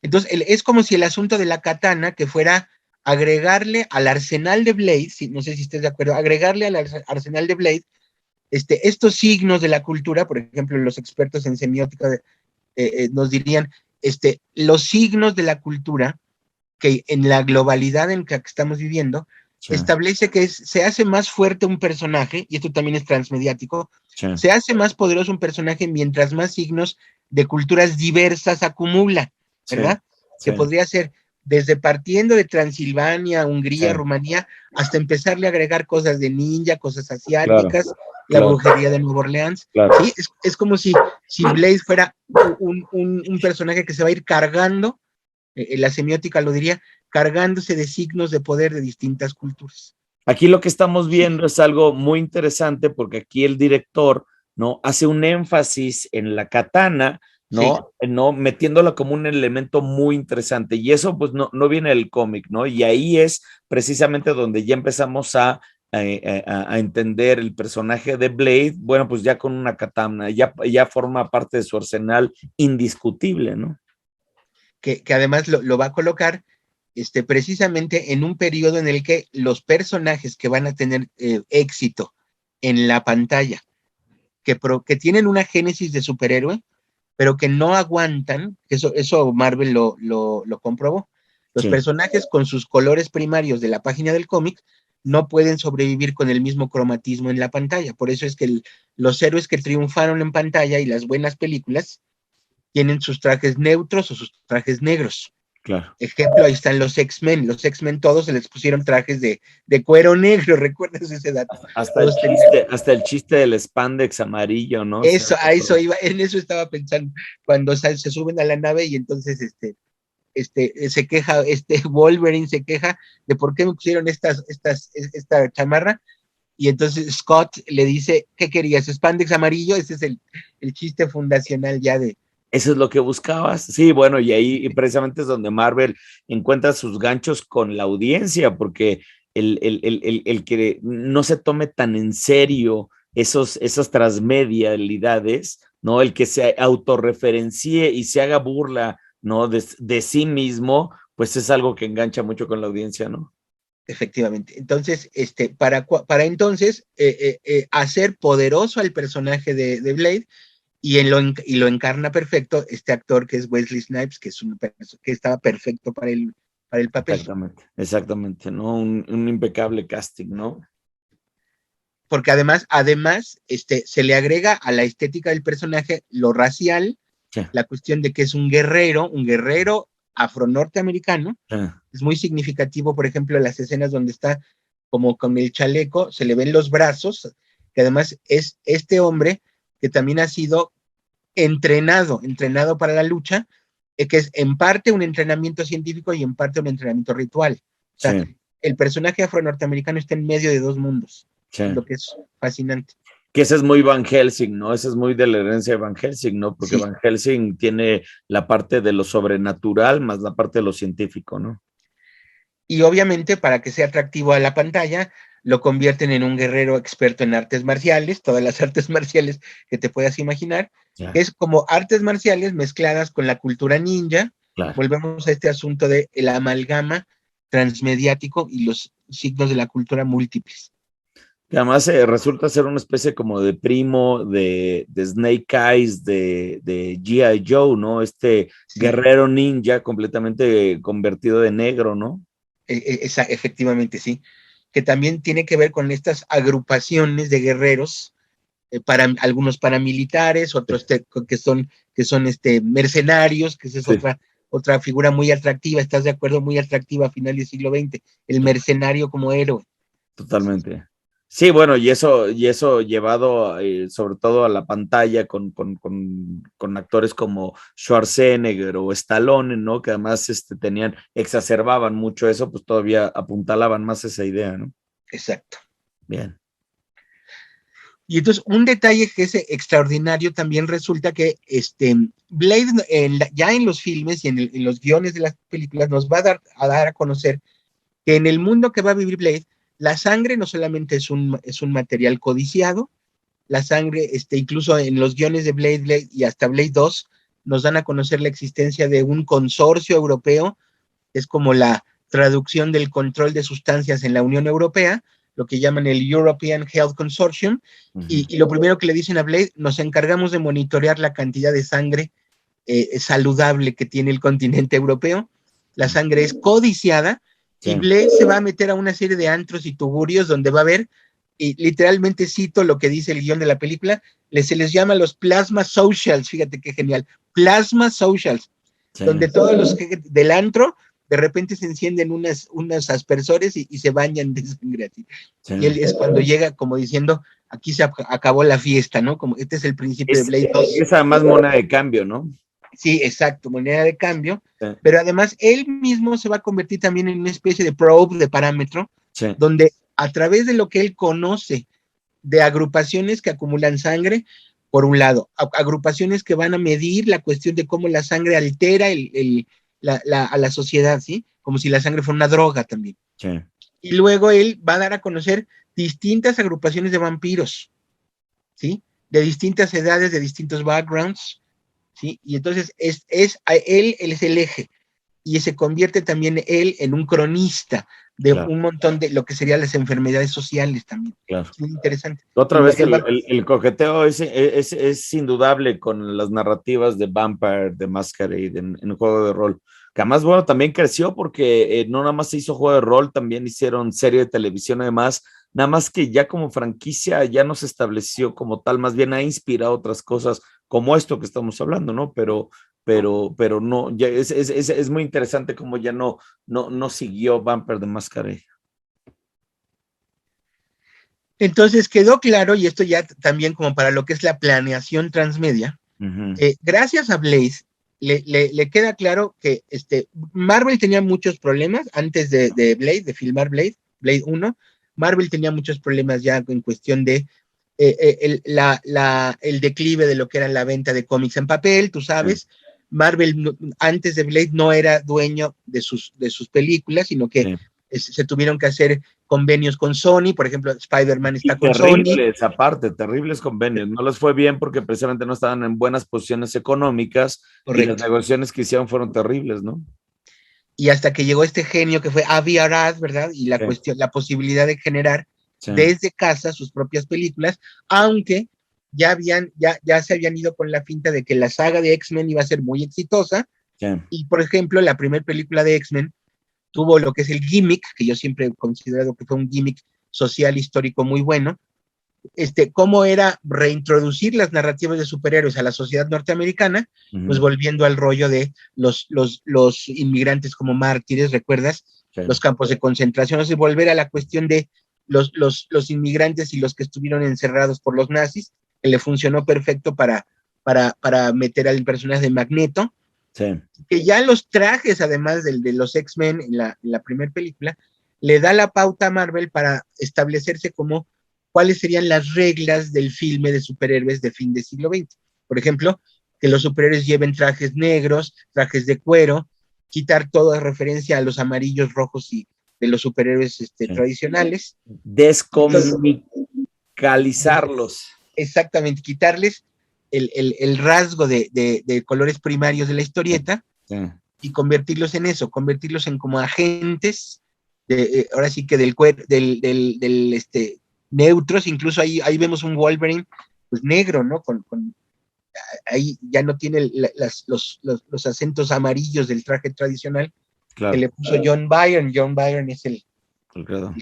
Entonces, es como si el asunto de la katana, que fuera agregarle al arsenal de Blade, no sé si estés de acuerdo, agregarle al arsenal de Blade estos signos de la cultura. Por ejemplo, los expertos en semiótica nos dirían, los signos de la cultura que en la globalidad en que estamos viviendo
Sí,
establece que se hace más fuerte un personaje, y esto también es transmediático,
sí,
se hace más poderoso un personaje mientras más signos de culturas diversas acumula,
sí,
¿verdad?
sí,
Que podría ser desde partiendo de Transilvania,
sí,
Hungría, Rumanía, hasta empezarle a agregar cosas de ninja, cosas
claro,
asiáticas, la
claro,
brujería de Nueva Orleans.
claro.
¿Sí? Es como si Blaze fuera un personaje que se va a ir cargando la semiótica lo diría, cargándose de signos de poder de distintas culturas.
Aquí lo que estamos viendo es algo muy interesante porque aquí el director, ¿no? Hace un énfasis en la katana, ¿no? Sí. ¿No? Metiéndola como un elemento muy interesante. Y eso pues no viene del cómic, ¿no? Y ahí es precisamente donde ya empezamos a entender el personaje de Blade, bueno, pues ya con una katana, ya forma parte de su arsenal indiscutible, ¿no?
Que además lo va a colocar precisamente en un periodo en el que los personajes que van a tener éxito en la pantalla, que tienen una génesis de superhéroe, pero que no aguantan, eso Marvel lo comprobó. Los personajes con sus colores primarios de la página del cómic no pueden sobrevivir con el mismo cromatismo en la pantalla. Por eso es que los héroes que triunfaron en pantalla y las buenas películas tienen sus trajes neutros o sus trajes negros.
Claro.
Ejemplo, ahí están los X-Men. Los X-Men todos se les pusieron trajes de cuero negro, ¿recuerdas ese dato?
Hasta el chiste del spandex amarillo, ¿no?
Eso, a eso iba, en eso estaba pensando, cuando se suben a la nave y entonces se queja, Wolverine se queja de por qué me pusieron esta chamarra, y entonces Scott le dice, ¿qué querías? ¿Spandex amarillo? Ese es el chiste fundacional ya de...
Eso es lo que buscabas. Sí, bueno, y ahí precisamente es donde Marvel encuentra sus ganchos con la audiencia, porque el que no se tome tan en serio esas transmedialidades, ¿no? El que se autorreferencie y se haga burla, ¿no? De sí mismo, pues es algo que engancha mucho con la audiencia, ¿no?
Efectivamente. Entonces, para entonces hacer poderoso al personaje de Blade, y lo encarna perfecto este actor que es Wesley Snipes, que estaba perfecto para el papel.
Exactamente, ¿no? Un impecable casting, ¿no?
Porque además, se le agrega a la estética del personaje lo racial, sí, la cuestión de que es un guerrero afro-norteamericano. Sí. Es muy significativo, por ejemplo, en las escenas donde está como con el chaleco, se le ven los brazos, que además es este hombre que también ha sido entrenado para la lucha, que es en parte un entrenamiento científico y en parte un entrenamiento ritual. O sea, sí, el personaje afro-norteamericano está en medio de dos mundos, sí, lo que es fascinante.
Que ese es muy Van Helsing, ¿no? Ese es muy de la herencia de Van Helsing, ¿no? Porque sí, Van Helsing tiene la parte de lo sobrenatural más la parte de lo científico, ¿no?
Y obviamente, para que sea atractivo a la pantalla, lo convierten en un guerrero experto en artes marciales, todas las artes marciales que te puedas imaginar, yeah, que es como artes marciales mezcladas con la cultura ninja. Claro. Volvemos a este asunto de el amalgama transmediático y los signos de la cultura múltiples.
Que además resulta ser una especie como de primo de Snake Eyes, de G.I. Joe, ¿no? Sí, guerrero ninja completamente convertido de negro, ¿no?
Efectivamente, sí. Que también tiene que ver con estas agrupaciones de guerreros, algunos paramilitares, otros que son mercenarios, que esa es sí, otra figura muy atractiva, ¿estás de acuerdo? Muy atractiva a final del siglo XX, el mercenario como héroe.
Totalmente. Sí, bueno, y eso llevado sobre todo a la pantalla con actores como Schwarzenegger o Stallone, ¿no? Que además exacerbaban mucho eso, pues todavía apuntalaban más esa idea, ¿no?
Exacto.
Bien.
Y entonces, un detalle que es extraordinario también resulta que Blade, ya en los filmes y en los guiones de las películas, nos va a dar a conocer que en el mundo que va a vivir Blade, la sangre no solamente es un material codiciado, la sangre, incluso en los guiones de Blade y hasta Blade 2, nos dan a conocer la existencia de un consorcio europeo, es como la traducción del control de sustancias en la Unión Europea, lo que llaman el European Health Consortium, y lo primero que le dicen a Blade, nos encargamos de monitorear la cantidad de sangre saludable que tiene el continente europeo, la sangre es codiciada, sí, y Blade se va a meter a una serie de antros y tugurios donde va a haber, y literalmente cito lo que dice el guión de la película, se les llama los plasma socials, fíjate qué genial, plasma socials, sí, donde todos los del antro de repente se encienden unos aspersores y se bañan de sangre así. Sí. Y él es cuando llega como diciendo, aquí se acabó la fiesta, ¿no? Como este es el principio de Blade 2.
Esa más moneda de cambio, ¿no?
Sí, exacto, moneda de cambio,
Sí,
pero además él mismo se va a convertir también en una especie de probe, de parámetro,
sí,
donde a través de lo que él conoce de agrupaciones que acumulan sangre, por un lado, agrupaciones que van a medir la cuestión de cómo la sangre altera a la sociedad, ¿sí? Como si la sangre fuera una droga también.
sí.
Y luego él va a dar a conocer distintas agrupaciones de vampiros, ¿sí? De distintas edades, de distintos backgrounds, ¿sí? Y entonces él es el eje y se convierte también él en un cronista de
Claro,
un montón de lo que serían las enfermedades sociales también.
claro.
Es muy interesante.
Otra
Él,
vez
él va,
el coqueteo es indudable con las narrativas de Vampire, de Masquerade en juego de rol. Que además, bueno, también creció porque no nada más se hizo juego de rol, también hicieron serie de televisión además, nada más que ya como franquicia ya no se estableció como tal, más bien ha inspirado otras cosas como esto que estamos hablando, ¿no? Pero no, ya es muy interesante como ya no siguió Vampire de Masquerade.
entonces quedó claro, y esto ya también como para lo que es la planeación transmedia,
Ujú,
gracias a Blaze, le queda claro que Marvel tenía muchos problemas antes de Blade, de filmar Blade 1. Marvel tenía muchos problemas ya en cuestión de el declive de lo que era la venta de cómics en papel, tú
sí,
sabes. Marvel antes de Blade no era dueño de sus películas, sino que
sí.
se tuvieron que hacer convenios con Sony, por ejemplo, Spider-Man está
Y
con Sony.
terribles, aparte, terribles convenios. No les fue bien porque precisamente no estaban en buenas posiciones económicas y las
Correcto.
negociaciones que hicieron fueron terribles, ¿no?
Y hasta que llegó este genio que fue Avi Arad, ¿verdad? Y la
Sí,
cuestión, la posibilidad de generar
sí,
desde casa sus propias películas, aunque ya se habían ido con la finta de que la saga de X-Men iba a ser muy exitosa.
sí,
Y por ejemplo, la primera película de X-Men tuvo lo que es el gimmick, que yo siempre he considerado que fue un gimmick social histórico muy bueno, cómo era reintroducir las narrativas de superhéroes a la sociedad norteamericana, pues
ujú,
volviendo al rollo de los inmigrantes como mártires, ¿recuerdas?
sí,
Los campos de concentración, o sea, volver a la cuestión de los inmigrantes y los que estuvieron encerrados por los nazis, que le funcionó perfecto para meter al personaje de Magneto,
sí,
que ya los trajes, además de los X-Men en la primera película, le da la pauta a Marvel para establecerse como cuáles serían las reglas del filme de superhéroes de fin de siglo XX. Por ejemplo, que los superhéroes lleven trajes negros, trajes de cuero, quitar toda referencia a los amarillos, rojos y de los superhéroes
sí.
tradicionales. Entonces,
Descomicalizarlos.
exactamente, quitarles el rasgo de colores primarios de la
Sí,
historieta
sí.
y convertirlos en eso, convertirlos en como agentes, ahora sí que neutros, incluso ahí vemos un Wolverine pues negro, ¿no? Ahí ya no tiene los acentos amarillos del traje tradicional que
Claro,
le puso John Byrne. John Byrne es
el creador.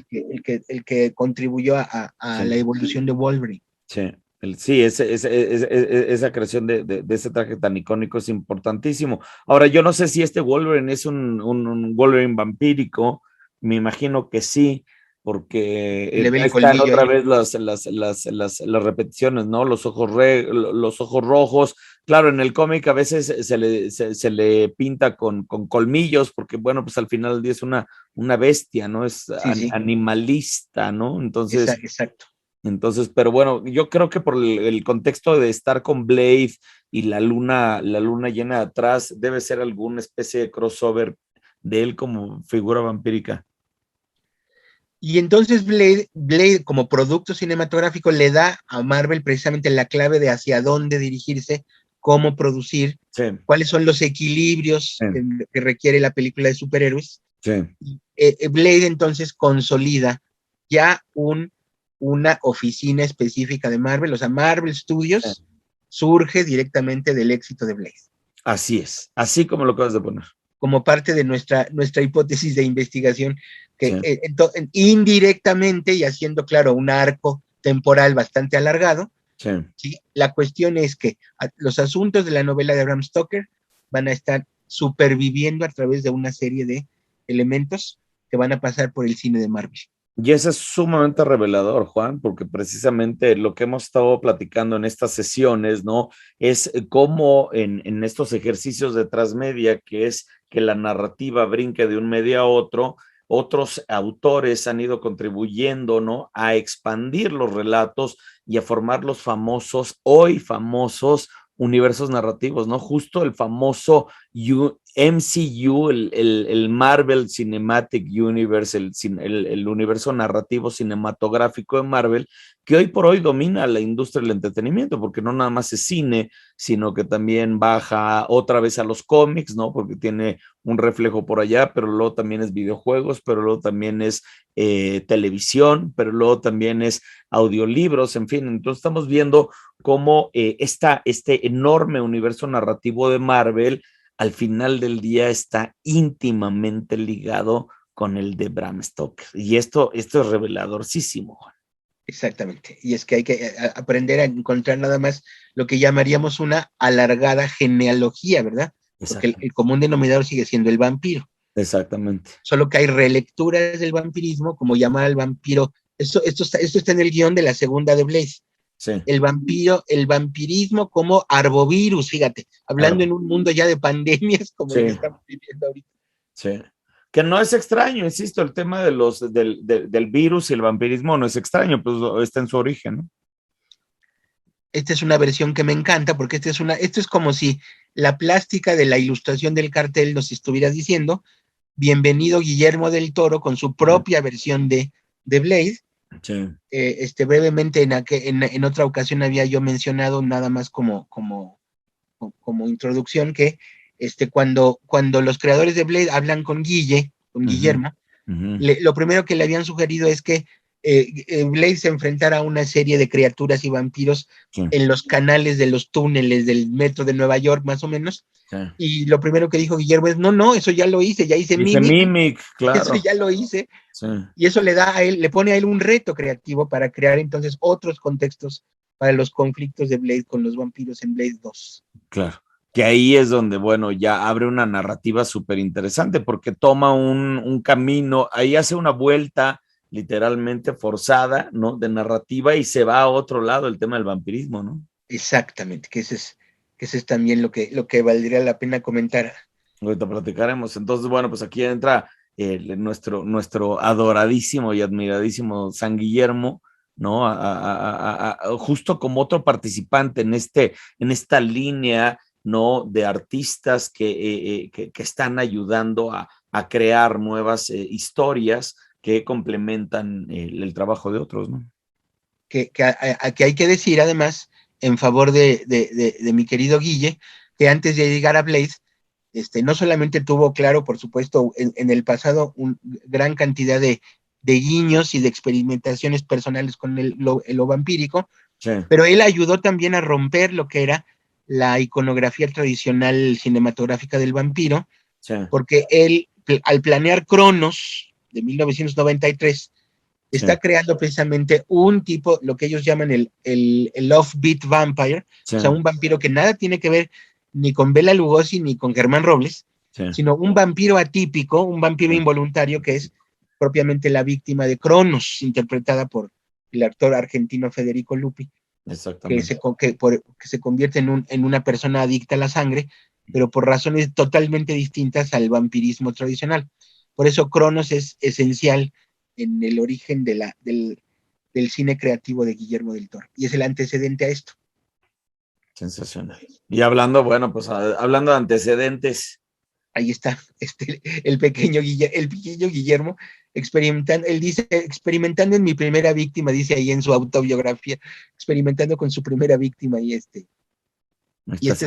el que contribuyó a la
Sí,
evolución de Wolverine.
sí. Sí, esa creación de ese traje tan icónico es importantísimo. Ahora, yo no sé si este Wolverine es un Wolverine vampírico, me imagino que sí, porque
Se le ve
ahí
el
están
colmillo
otra
ahí.
vez las repeticiones, ¿no? Los ojos rojos. Claro, en el cómic a veces se le pinta con colmillos, porque bueno, pues al final del día es una bestia, ¿no? Es
Sí, sí,
animalista, ¿no?
exacto.
Entonces, pero bueno, yo creo que por el contexto de estar con Blade y la luna llena de atrás, debe ser alguna especie de crossover de él como figura vampírica.
Y entonces Blade, como producto cinematográfico, le da a Marvel precisamente la clave de hacia dónde dirigirse, cómo producir,
Sí,
cuáles son los equilibrios
sí,
que requiere la película de superhéroes.
sí,
Blade entonces consolida ya una oficina específica de Marvel, o sea, Marvel Studios
sí.
surge directamente del éxito de Blade,
Así es, así como lo acabas de poner.
como parte de nuestra hipótesis de investigación, que
Sí,
indirectamente y haciendo, claro, un arco temporal bastante alargado,
sí,
¿sí? La cuestión es que los asuntos de la novela de Bram Stoker van a estar superviviendo a través de una serie de elementos que van a pasar por el cine de Marvel.
Y eso es sumamente revelador, Juan, porque precisamente lo que hemos estado platicando en estas sesiones, ¿no? Es cómo en estos ejercicios de transmedia, que es que la narrativa brinque de un medio a otro, otros autores han ido contribuyendo, ¿no? A expandir los relatos y a formar los famosos, hoy famosos universos narrativos, ¿no? Justo el famoso MCU, el Marvel Cinematic Universe, el universo narrativo cinematográfico de Marvel, que hoy por hoy domina la industria del entretenimiento, porque no nada más es cine, sino que también baja otra vez a los cómics, ¿no? Porque tiene un reflejo por allá, pero luego también es videojuegos, pero luego también es televisión, pero luego también es audiolibros, en fin, entonces estamos viendo cómo este enorme universo narrativo de Marvel al final del día está íntimamente ligado con el de Bram Stoker. Y esto es reveladorcísimo.
Exactamente. Y es que hay que aprender a encontrar nada más lo que llamaríamos una alargada genealogía, ¿verdad? Porque el común denominador sigue siendo el vampiro.
Exactamente.
Solo que hay relecturas del vampirismo, como llamar al vampiro. Esto está en el guión de la segunda de Blade.
Sí.
El vampirismo como arbovirus, fíjate, hablando en un mundo ya de pandemias como el que estamos viviendo ahorita.
Sí. Que no es extraño, insisto, el tema del virus y el vampirismo no es extraño, pues está en su origen, ¿no?
Esta es una versión que me encanta porque esto es como si la plástica de la ilustración del cartel nos estuviera diciendo, bienvenido Guillermo del Toro con su propia versión de Blade.
Sí.
Brevemente en otra ocasión había yo mencionado nada más como introducción que cuando los creadores de Blade hablan con Guillermo, lo primero que le habían sugerido es que Blade se enfrentara a una serie de criaturas y vampiros en los canales de los túneles del metro de Nueva York, más o menos. Y lo primero que dijo Guillermo es, no, eso ya lo hice, ya hice Mimic,
claro.
Eso ya lo hice. Y eso le pone a él un reto creativo para crear entonces otros contextos para los conflictos de Blade con los vampiros en Blade 2.
Claro. Que ahí es donde, bueno, ya abre una narrativa súper interesante porque toma un camino, ahí hace una vuelta literalmente forzada, ¿no? De narrativa y se va a otro lado el tema del vampirismo, ¿no?
Exactamente, que ese es también lo que valdría la pena comentar.
Ahorita platicaremos. Entonces, bueno, pues aquí entra nuestro adoradísimo y admiradísimo San Guillermo, ¿no? Justo como otro participante en esta línea, ¿no? De artistas que están ayudando a crear nuevas historias que complementan el trabajo de otros, ¿no?
Que hay que decir, además, en favor de mi querido Guille, que antes de llegar a Blade, no solamente tuvo claro, por supuesto, en el pasado, gran cantidad de guiños y de experimentaciones personales con lo vampírico,
Sí.
Pero él ayudó también a romper lo que era la iconografía tradicional cinematográfica del vampiro,
Sí.
porque él, al planear Cronos de 1993, está creando precisamente un tipo, lo que ellos llaman el offbeat vampire, o sea, un vampiro que nada tiene que ver ni con Bela Lugosi ni con Germán Robles, sino un vampiro atípico, un vampiro involuntario que es propiamente la víctima de Cronos, interpretada por el actor argentino Federico Lupi, que se convierte en una persona adicta a la sangre, pero por razones totalmente distintas al vampirismo tradicional. Por eso Cronos es esencial en el origen del cine creativo de Guillermo del Toro, y es el antecedente a esto.
Sensacional. Y hablando, bueno, pues hablando de antecedentes.
Ahí está, el pequeño Guillermo experimentando, él dice, experimentando en mi primera víctima, dice ahí en su autobiografía, experimentando con su primera víctima, y este es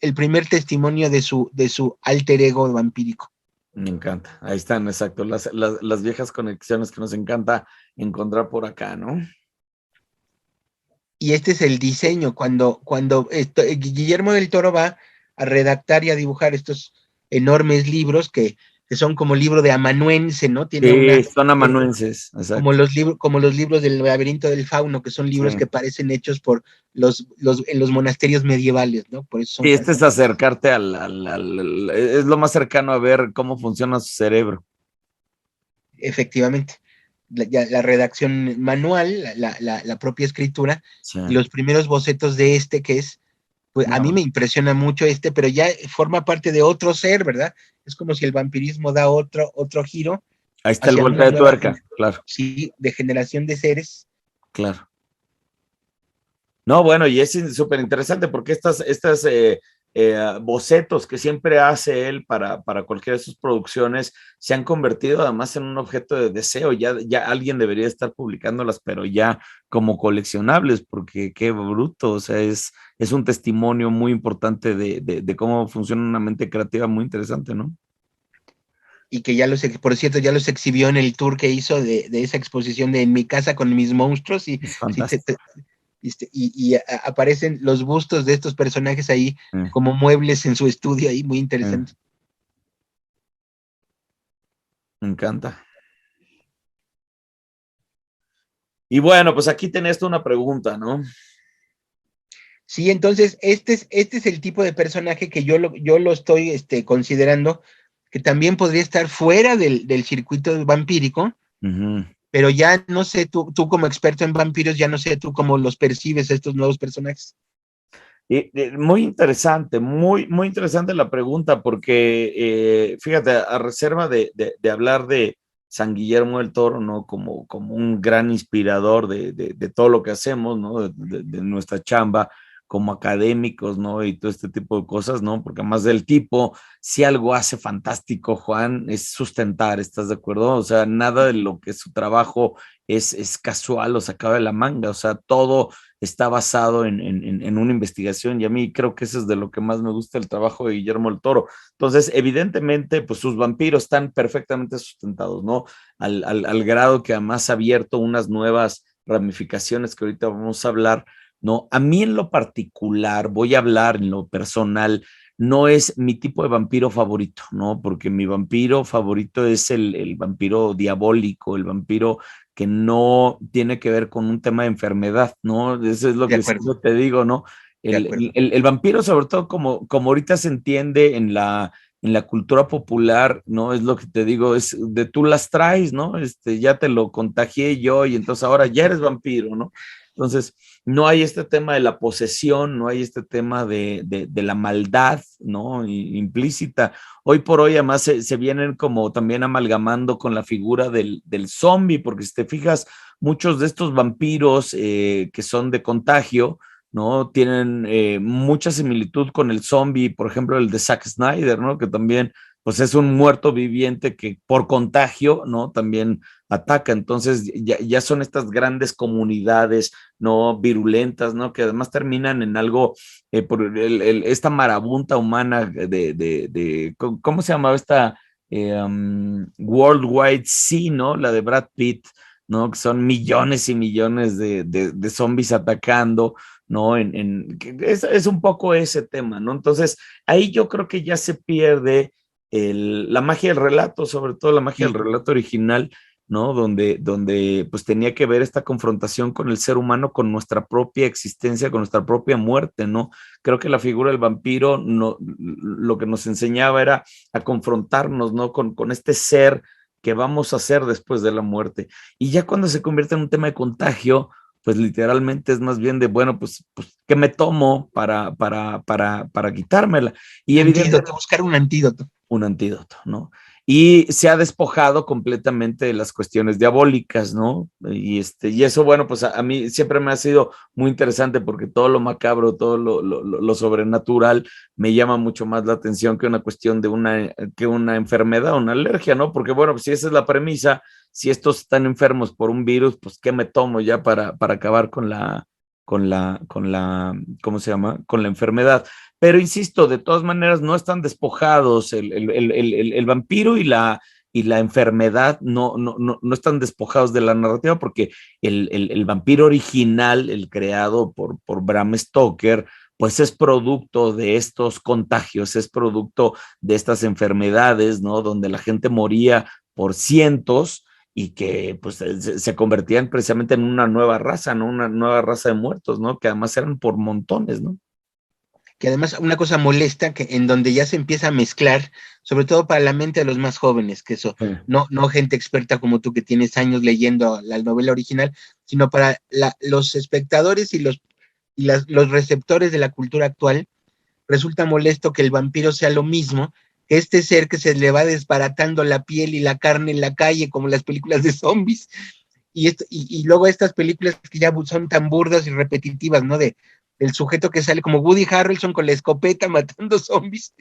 el primer testimonio de su alter ego vampírico.
Me encanta, ahí están, exacto, las viejas conexiones que nos encanta encontrar por acá, ¿no?
Y este es el diseño, cuando Guillermo del Toro va a redactar y a dibujar estos enormes libros que son como libro de amanuense, ¿no?
Tiene son amanuenses,
como los libros del laberinto del fauno, que son libros que parecen hechos por en los monasterios medievales, ¿no? Por eso son
es acercarte es lo más cercano a ver cómo funciona su cerebro.
Efectivamente. la redacción manual, la propia escritura,
Sí.
y los primeros bocetos de que es, pues a mí
No,
me impresiona mucho pero ya forma parte de otro ser, ¿verdad? Es como si el vampirismo da otro giro
ahí está el
hacia
vuelta
una
de
nueva
tuerca, claro,
sí, de generación de seres.
claro. No, bueno, y es súper interesante porque estas bocetos que siempre hace él para cualquiera de sus producciones se han convertido además en un objeto de deseo. Ya alguien debería estar publicándolas, pero ya como coleccionables, porque qué bruto, o sea, es un testimonio muy importante de cómo funciona una mente creativa muy interesante, ¿no?
Y que por cierto, ya los exhibió en el tour que hizo de esa exposición de En mi casa con mis monstruos, y,
Es
sí,
fantástico.
aparecen los bustos de estos personajes ahí como muebles en su estudio ahí, muy
Eh,
interesante.
me encanta. Y bueno, pues aquí tenés una pregunta, ¿no?
Sí, entonces este es el tipo de personaje que yo lo estoy considerando que también podría estar fuera del circuito vampírico,
Ujú.
pero ya no sé, tú como experto en vampiros, ya no sé tú cómo los percibes estos nuevos personajes.
Muy interesante, muy interesante la pregunta, porque fíjate, a reserva de hablar de San Guillermo del Toro, ¿no? Como un gran inspirador de todo lo que hacemos, ¿no? De nuestra chamba como académicos, ¿no? Y todo este tipo de cosas, ¿no? Porque además del tipo, si algo hace fantástico, Juan, es sustentar, ¿estás de acuerdo? O sea, nada de lo que es su trabajo es casual o sacado de la manga, o sea, todo está basado en una investigación y a mí creo que eso es de lo que más me gusta el trabajo de Guillermo el Toro. Entonces, evidentemente, pues sus vampiros están perfectamente sustentados, ¿no? Al grado que además ha abierto unas nuevas ramificaciones que ahorita vamos a hablar, ¿no? A mí en lo particular, voy a hablar en lo personal, no es mi tipo de vampiro favorito, ¿no? Porque mi vampiro favorito es el vampiro diabólico, el vampiro que no tiene que ver con un tema de enfermedad, ¿no? Eso es lo
De
que
acuerdo,
siempre te digo, ¿no?
de
El,
acuerdo.
el vampiro, sobre todo como ahorita se entiende en la cultura popular, ¿no? Es lo que te digo, es de tú las traes, ¿no? Ya te lo contagié yo y entonces ahora ya eres vampiro, ¿no? Entonces, no hay este tema de la posesión, no hay este tema de la maldad, ¿no? Implícita. Hoy por hoy además se vienen como también amalgamando con la figura del zombie, porque si te fijas, muchos de estos vampiros que son de contagio, ¿no? Tienen mucha similitud con el zombie, por ejemplo, el de Zack Snyder, ¿no? Que también, pues es un muerto viviente que por contagio, ¿no? También ataca. Entonces, ya son estas grandes comunidades, ¿no? Virulentas, ¿no? Que además terminan en algo, por esta marabunta humana ¿cómo se llamaba esta? Worldwide Sea, ¿no? La de Brad Pitt, ¿no? Que son millones y millones de zombies atacando, ¿no? Es un poco ese tema, ¿no? Entonces, ahí yo creo que ya se pierde la magia del relato, sobre todo la magia del
Sí,
relato original, ¿no? Donde pues tenía que ver esta confrontación con el ser humano, con nuestra propia existencia, con nuestra propia muerte, ¿no? Creo que la figura del vampiro no, lo que nos enseñaba era a confrontarnos, ¿no? Con este ser que vamos a hacer después de la muerte. Y ya cuando se convierte en un tema de contagio, pues literalmente es más bien de, bueno, pues ¿qué me tomo para quitármela? Y
un
evidentemente
antídoto, buscar un antídoto.
un antídoto, ¿no? Y se ha despojado completamente de las cuestiones diabólicas, ¿no? Y eso, bueno, pues a mí siempre me ha sido muy interesante porque todo lo macabro, todo lo sobrenatural me llama mucho más la atención que una cuestión que una enfermedad, una alergia, ¿no? Porque, bueno, pues si esa es la premisa, si estos están enfermos por un virus, pues ¿qué me tomo ya para acabar ¿cómo se llama? Con la enfermedad. Pero insisto, de todas maneras no están despojados, el vampiro y la enfermedad no están despojados de la narrativa porque el vampiro original, el creado por Bram Stoker, pues es producto de estos contagios, es producto de estas enfermedades, ¿no? Donde la gente moría por cientos y que pues se convertían precisamente en una nueva raza, ¿no? Una nueva raza de muertos, ¿no? Que además eran por montones, ¿no?
que además una cosa molesta, que en donde ya se empieza a mezclar, sobre todo para la mente de los más jóvenes, que eso,
Sí.
no gente experta como tú que tienes años leyendo la novela original, sino para los espectadores y los receptores de la cultura actual. Resulta molesto que el vampiro sea lo mismo que este ser que se le va desbaratando la piel y la carne en la calle, como las películas de zombies. Y luego estas películas que ya son tan burdas y repetitivas, ¿no? El sujeto que sale como Woody Harrelson con la escopeta matando zombies.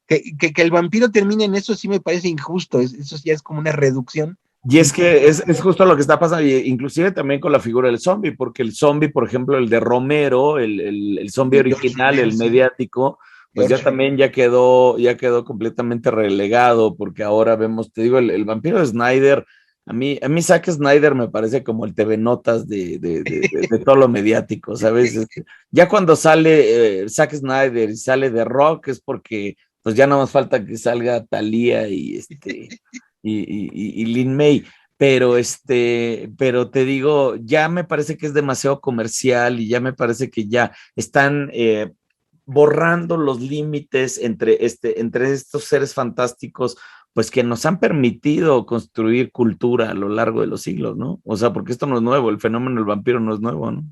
Que el vampiro termine en eso sí me parece injusto. Eso ya es como una reducción.
Y es que es justo lo que está pasando, inclusive también con la figura del zombie, porque el zombie, por ejemplo, el de Romero, el zombie
De George
original,
Romero,
el
sí.
mediático, pues ya
George.
también ya quedó completamente relegado, porque ahora vemos, te digo, el vampiro de Snyder, a mí Zack Snyder me parece como el TV Notas de todo lo mediático, ¿sabes? Ya cuando sale Zack Snyder y sale The Rock es porque pues ya no más falta que salga Thalía y Lin May, pero te digo, ya me parece que es demasiado comercial y ya me parece que ya están borrando los límites entre estos seres fantásticos, pues que nos han permitido construir cultura a lo largo de los siglos, ¿no? O sea, porque esto no es nuevo, el fenómeno del vampiro no es nuevo, ¿no?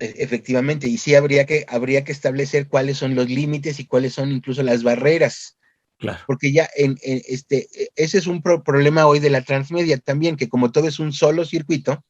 Efectivamente, y sí habría que establecer cuáles son los límites y cuáles son incluso las barreras,
Claro.
porque ya ese es un problema hoy de la transmedia también, que como todo es un solo circuito,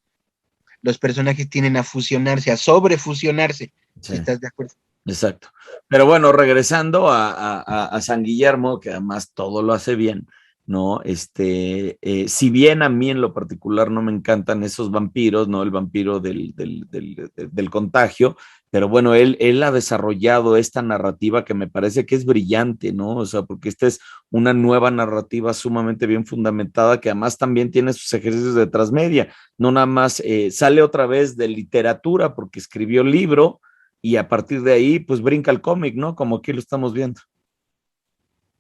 los personajes tienen a fusionarse, a sobrefusionarse, si
Sí.
estás de acuerdo.
Exacto. Pero bueno, regresando a San Guillermo, que además todo lo hace bien, ¿no? Si bien a mí en lo particular no me encantan esos vampiros, ¿no? El vampiro del contagio, pero bueno, él ha desarrollado esta narrativa que me parece que es brillante, ¿no? O sea, porque esta es una nueva narrativa sumamente bien fundamentada, que además también tiene sus ejercicios de transmedia, no nada más sale otra vez de literatura porque escribió libro y a partir de ahí, pues brinca el cómic, ¿no? Como aquí lo estamos viendo.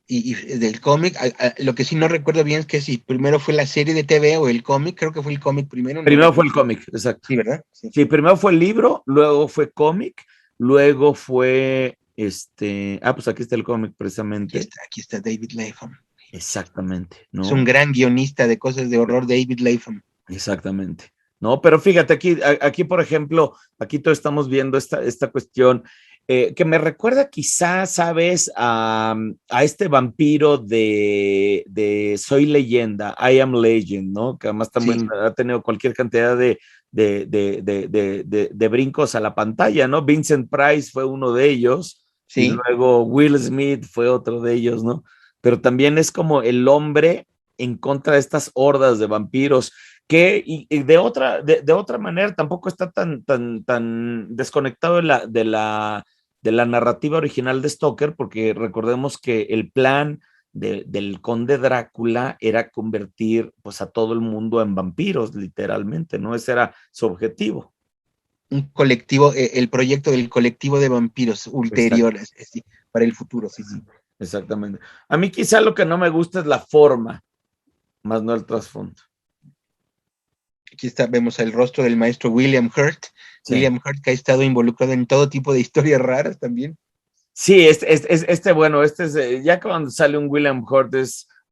Y del cómic, lo que sí no recuerdo bien es que si primero fue la serie de TV o el cómic, creo que fue el cómic primero, no
Primero fue el
recuerdo.
cómic, exacto.
Sí, ¿verdad? Sí.
Sí, primero fue el libro, luego fue cómic, luego fue pues aquí está el cómic precisamente.
Aquí está David Lapham.
Exactamente,
Es un
¿no?
gran guionista de cosas de horror, David Lapham.
Exactamente. No, pero fíjate, aquí, por ejemplo, aquí todos estamos viendo esta cuestión que me recuerda quizás, ¿sabes? A este vampiro de Soy Leyenda, I Am Legend, ¿no? Que además también
Sí,
ha tenido cualquier cantidad de brincos a la pantalla, ¿no? Vincent Price fue uno de ellos y
sí.
luego Will Smith fue otro de ellos, ¿no? Pero también es como el hombre en contra de estas hordas de vampiros y de otra manera tampoco está tan desconectado de la narrativa original de Stoker, porque recordemos que el plan del conde Drácula era convertir pues a todo el mundo en vampiros, literalmente, ¿no? Ese era su objetivo.
Un colectivo, el proyecto del colectivo de vampiros ulterior, sí, para el futuro, sí, sí.
Exactamente. A mí quizá lo que no me gusta es la forma, más no el trasfondo.
Aquí vemos el rostro del maestro William Hurt.
Sí.
William Hurt, que ha estado involucrado en todo tipo de historias raras también.
Sí, bueno, ya cuando sale un William Hurt,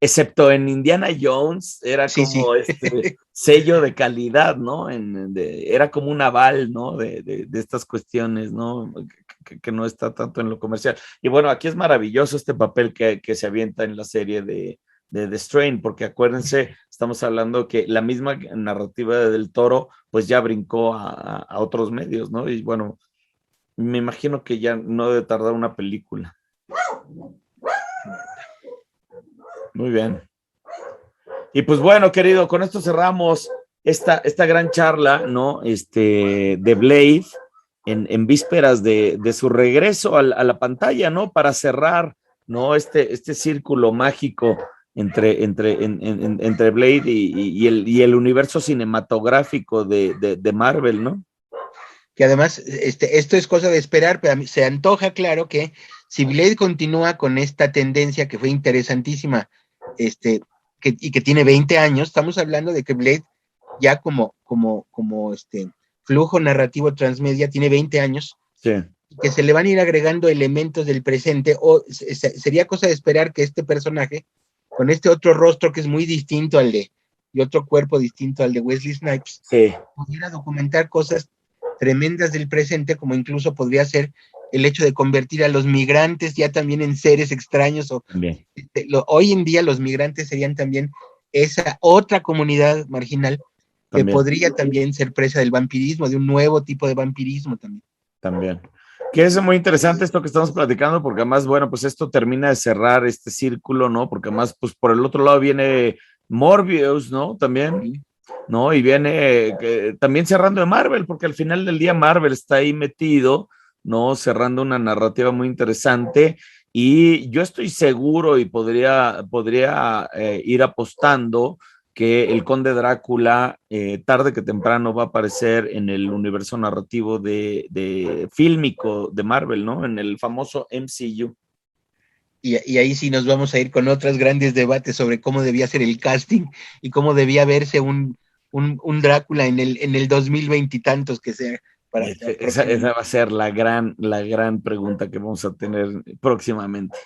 excepto en Indiana Jones, era
Sí, sí.
como sello de calidad, ¿no? Era como un aval, ¿no? De estas cuestiones, ¿no? Que no está tanto en lo comercial. Y bueno, aquí es maravilloso este papel que se avienta en la serie de The Strain, porque acuérdense, estamos hablando que la misma narrativa de Del Toro, pues ya brincó a otros medios, ¿no? Y bueno, me imagino que ya no debe tardar una película. Muy bien. Y pues bueno, querido, con esto cerramos esta gran charla, ¿no? De Blade en vísperas de su regreso a la pantalla, ¿no? Para cerrar, ¿no? Este círculo mágico entre Blade y el universo cinematográfico de Marvel, ¿no?
Que además, esto es cosa de esperar, pero a mí se antoja, claro, que si Blade continúa con esta tendencia que fue interesantísima, y que tiene 20 años, estamos hablando de que Blade ya como flujo narrativo transmedia tiene 20 años,
Sí.
que se le van a ir agregando elementos del presente, o sería cosa de esperar que este personaje, con este otro rostro que es muy distinto al de, y otro cuerpo distinto al de Wesley Snipes,
Sí.
pudiera documentar cosas tremendas del presente, como incluso podría ser el hecho de convertir a los migrantes ya también en seres extraños, o hoy en día los migrantes serían también esa otra comunidad marginal que
También.
podría también ser presa del vampirismo, de un nuevo tipo de vampirismo también.
También. Que es muy interesante esto que estamos platicando, porque además, bueno, pues esto termina de cerrar este círculo, ¿no? Porque además, pues por el otro lado viene Morbius, ¿no? También,
Sí.
¿no? Y viene también cerrando de Marvel, porque al final del día Marvel está ahí metido, ¿no? Cerrando una narrativa muy interesante. Y yo estoy seguro y podría ir apostando que el Conde Drácula, tarde que temprano, va a aparecer en el universo narrativo de fílmico de Marvel, ¿no? En el famoso MCU.
Y ahí sí nos vamos a ir con otros grandes debates sobre cómo debía ser el casting y cómo debía verse un Drácula en el 2020 y tantos que sea.
Esa va a ser la gran pregunta que vamos a tener próximamente.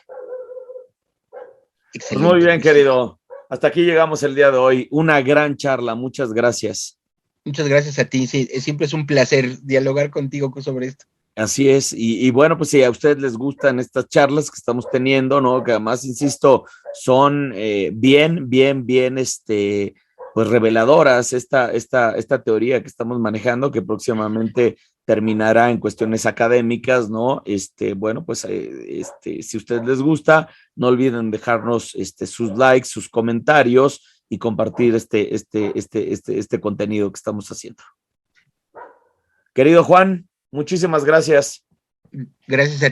Pues muy bien, querido. Hasta aquí llegamos el día de hoy. Una gran charla. Muchas gracias.
Muchas gracias a ti. Sí, siempre es un placer dialogar contigo sobre esto.
Así es. Y bueno, pues si a ustedes les gustan estas charlas que estamos teniendo, ¿no? Que además, insisto, son bien, pues reveladoras esta teoría que estamos manejando, que próximamente terminará en cuestiones académicas, ¿no? Bueno, pues si a ustedes les gusta, no olviden dejarnos sus likes, sus comentarios y compartir este contenido que estamos haciendo. Querido Juan, muchísimas gracias.
Gracias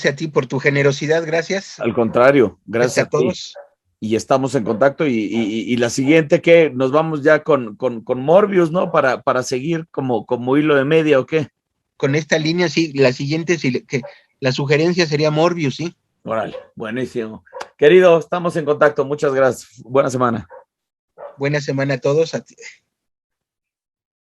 a ti por tu generosidad, gracias.
Al contrario, gracias
a todos.
Y estamos en contacto y la siguiente, que nos vamos ya con Morbius, ¿no? Para seguir como hilo de media, ¿o qué?
Con esta línea, sí, la siguiente, sí, que la sugerencia sería Morbius, sí.
Órale, buenísimo. Querido, estamos en contacto, muchas gracias. Buena semana.
Buena semana a todos.